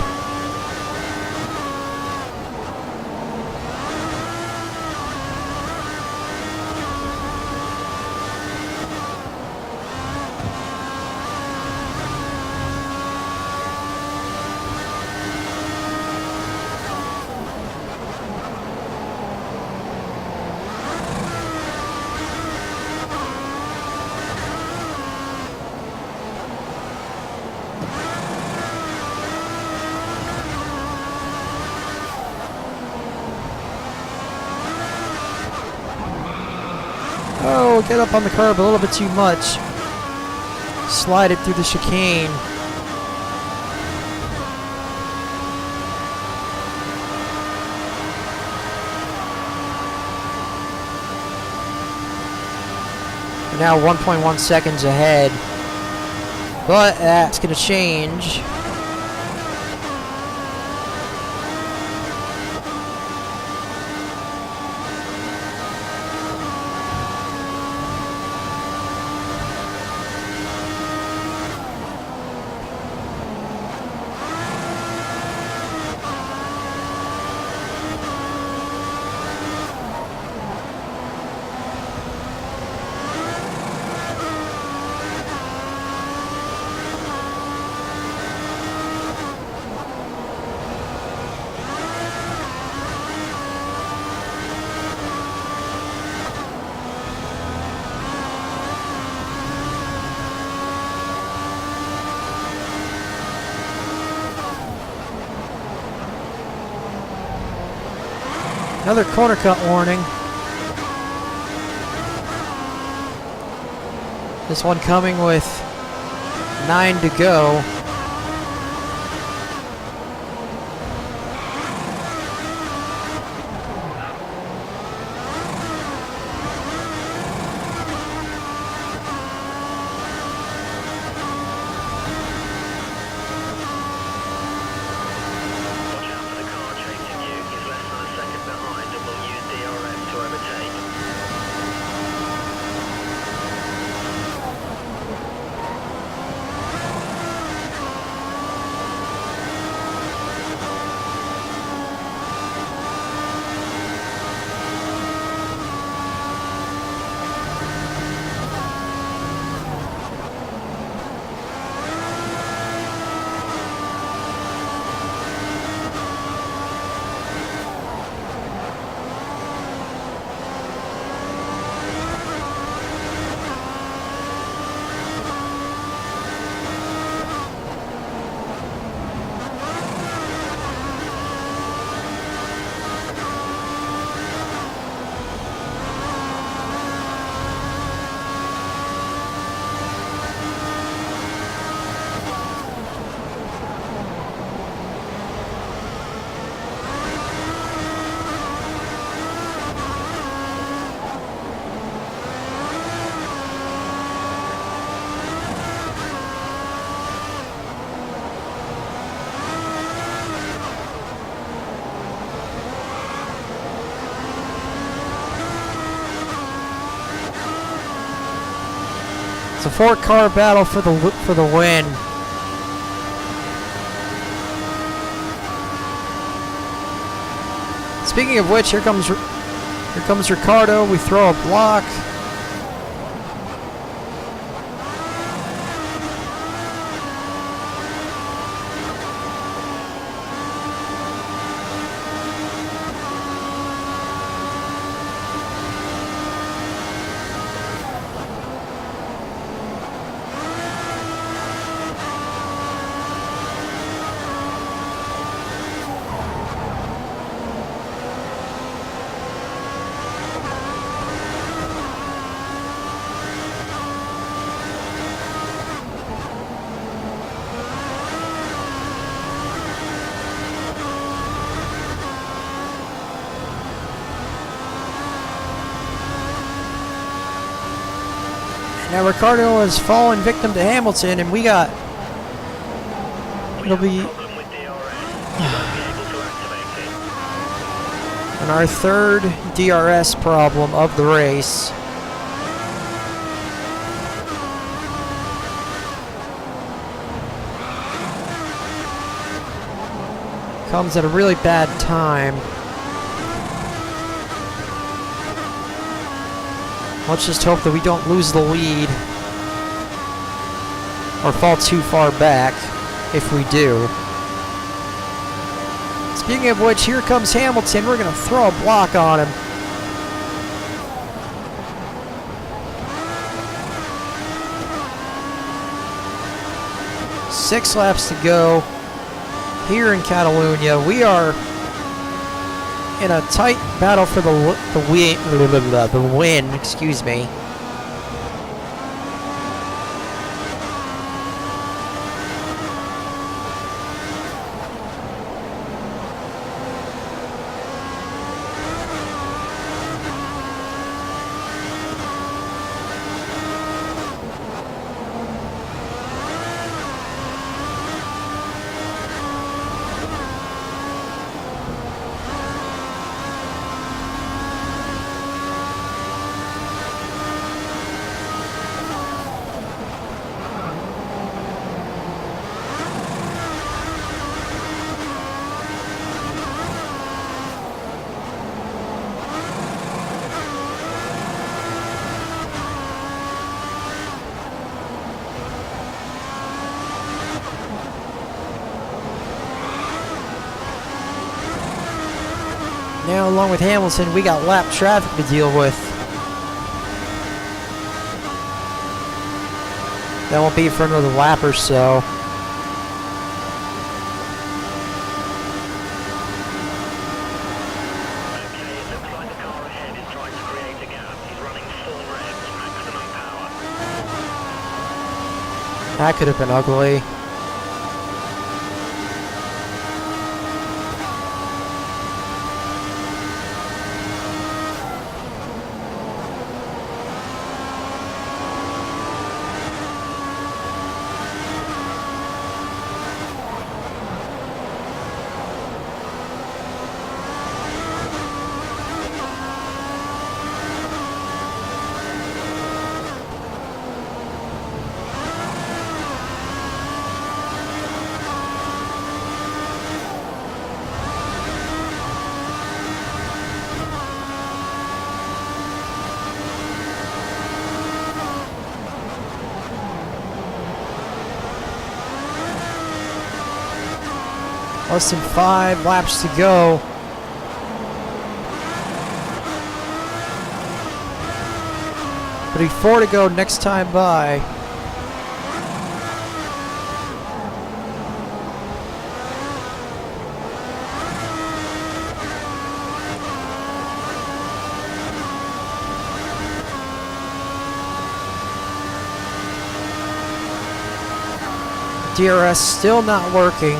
Oh, get up on the curb a little bit too much. Slide it through the chicane. We're now 1.1 seconds ahead. But that's going to change. Another corner cut warning. This one coming with 9 to go. Watch out for the car chasing you. He's less than a second behind and will use DRS to overtake. It's a 4-car battle for the win. Speaking of which, here comes Ricardo. We throw a block. Now Ricardo has fallen victim to Hamilton, and we got. It'll be Problem with DRS. You won't be able to activate it. on our third DRS problem of the race. Comes at a really bad time. Let's just hope that we don't lose the lead or fall too far back if we do. Speaking of which, here comes Hamilton. We're going to throw a block on him. Six laps to go here in Catalunya. We are in a tight battle for the win. Excuse me. Now, along with Hamilton, we got lap traffic to deal with. That won't be for another lap or so. Okay, it looks like the car ahead is trying to create a gap. He's running full revs, maximum power. That could have been ugly. Less than 5 laps to go. But be 4 to go next time by. DRS still not working.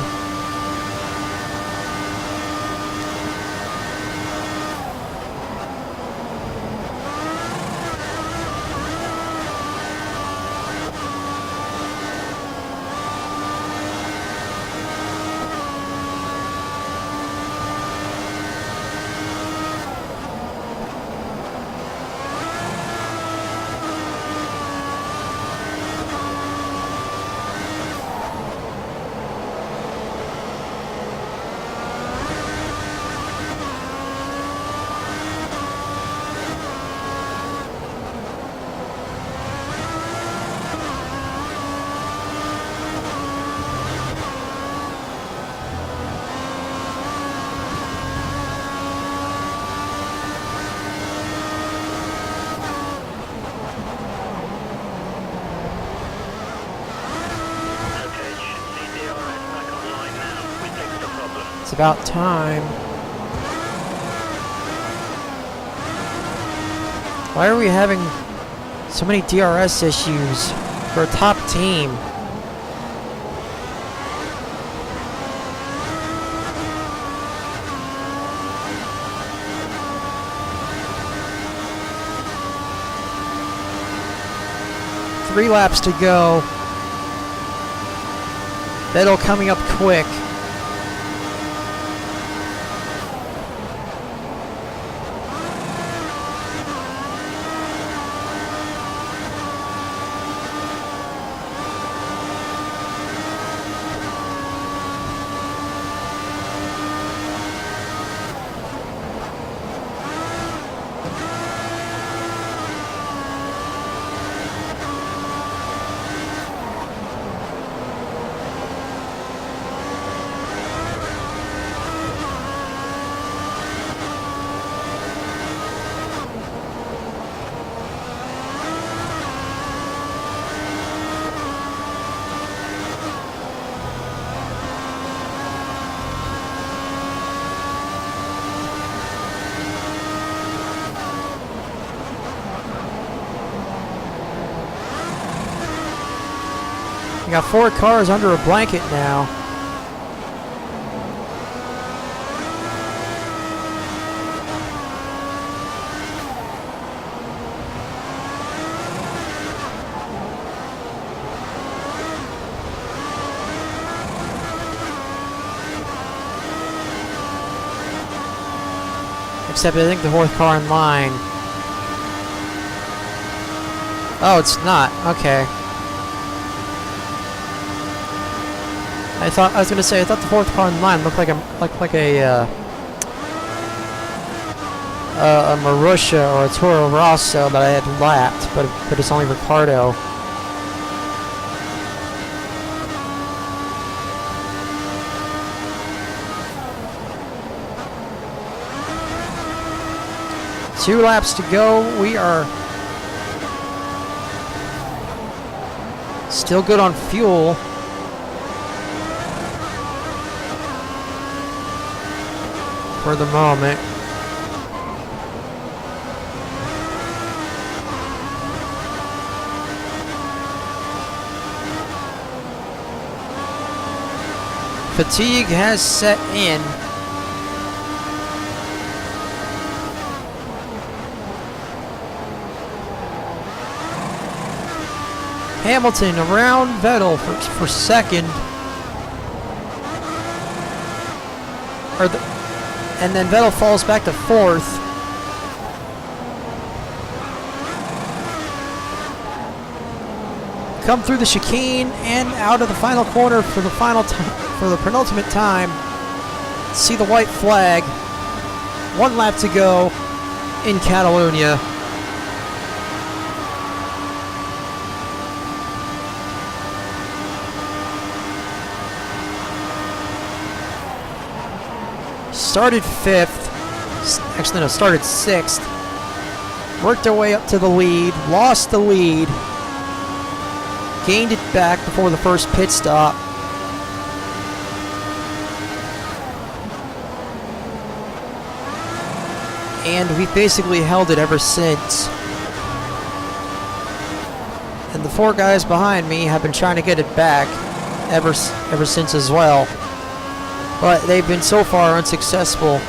It's about time. Why are we having so many DRS issues for a top team? 3 laps to go. Vettel coming up quick. We got 4 cars under a blanket now. Except I think the 4th car in line. Oh, it's not. Okay. I was gonna say I thought the 4th car in line looked like a Marussia or a Toro Rosso that I had lapped, but it's only Ricciardo. Two laps to go. We are still good on fuel. For the moment. Fatigue has set in. Hamilton around Vettel for second. And then Vettel falls back to 4th. Come through the chicane and out of the final corner for the penultimate time. See the white flag. 1 lap to go in Catalunya. Started 5th, actually no, started 6th, worked our way up to the lead, lost the lead, gained it back before the first pit stop. And we basically held it ever since. And the 4 guys behind me have been trying to get it back ever since as well. But they've been so far unsuccessful.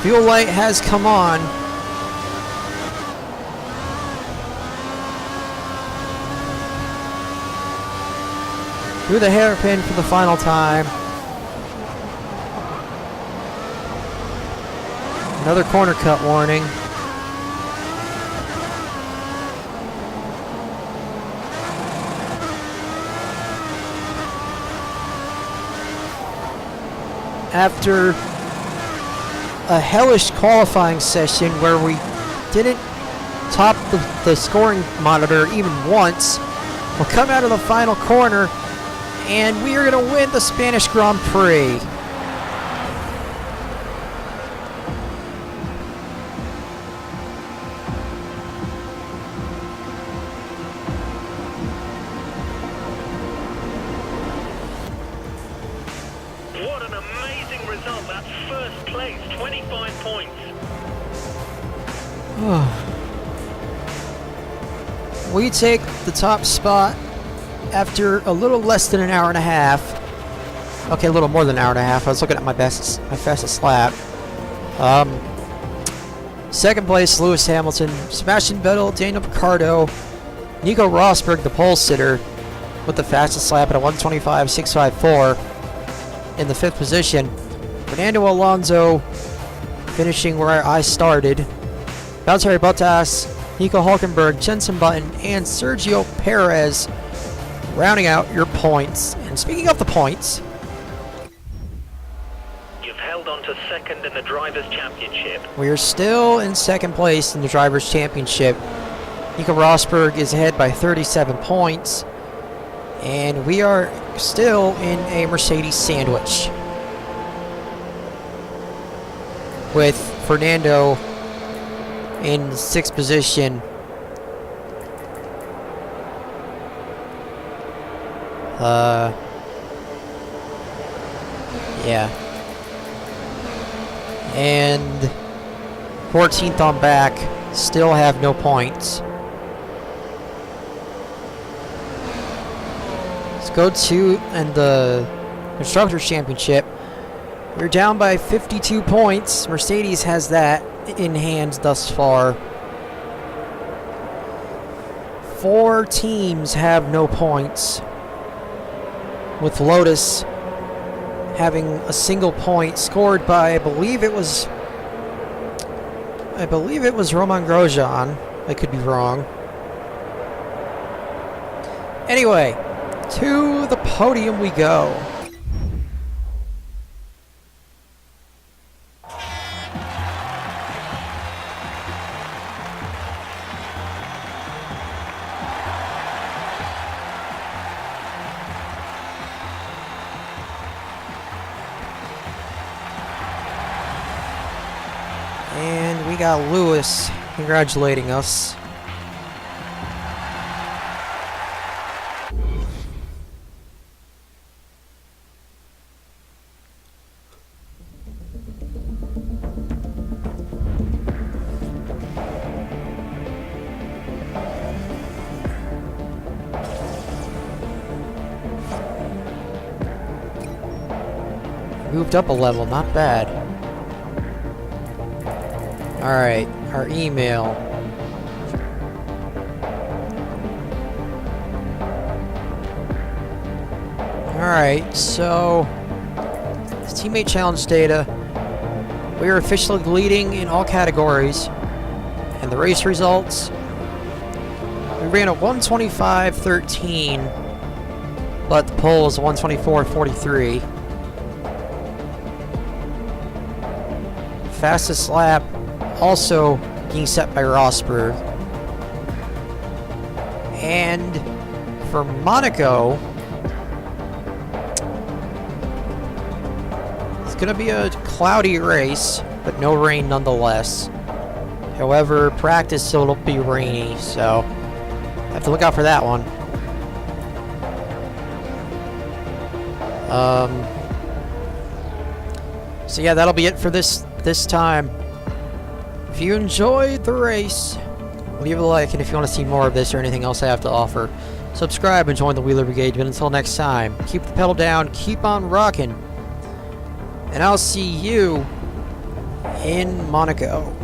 Fuel light has come on. Through the hairpin for the final time. Another corner cut warning. After a hellish qualifying session where we didn't top the scoring monitor even once, we'll come out of the final corner and we are going to win the Spanish Grand Prix. What an amazing result. That's first place, 25 points. We take the top spot after a little less than an hour and a half. Okay, a little more than an hour and a half. I was looking at my fastest lap. Second place, Lewis Hamilton, Sebastian Vettel, Daniel Ricciardo, Nico Rosberg, the pole sitter, with the fastest lap at a 1:25.654 in the 5th position. Fernando Alonso finishing where I started. Valtteri Bottas, Nico Hulkenberg, Jenson Button, and Sergio Perez rounding out your points. And speaking of the points, You've held on to second in the Drivers' Championship. we are still in second place in the Drivers' Championship. Nico Rosberg is ahead by 37 points. And we are still in a Mercedes sandwich, with Fernando in 6th position. Yeah. And 14th on back, still have no points. Let's go to and the Constructors' Championship. We're down by 52 points. Mercedes has that in hand thus far. 4 teams have no points, with Lotus having a single point scored by, I believe it was Romain Grosjean. I could be wrong. Anyway, to the podium we go. And we got Lewis congratulating us. Moved up a level, not bad. Alright, our email. Alright, so teammate challenge data. We are officially leading in all categories. And the race results. We ran a 1:25.13, but the pole was 1:24.43. Fastest lap also being set by Rosberg. And for Monaco, it's going to be a cloudy race, but no rain nonetheless. However, practice still will be rainy, so have to look out for that one. So yeah, that'll be it for this time. If you enjoyed the race, leave a like, and if you want to see more of this or anything else I have to offer, subscribe and join the Wheeler Brigade. But until next time, keep the pedal down, keep on rocking, and I'll see you in Monaco.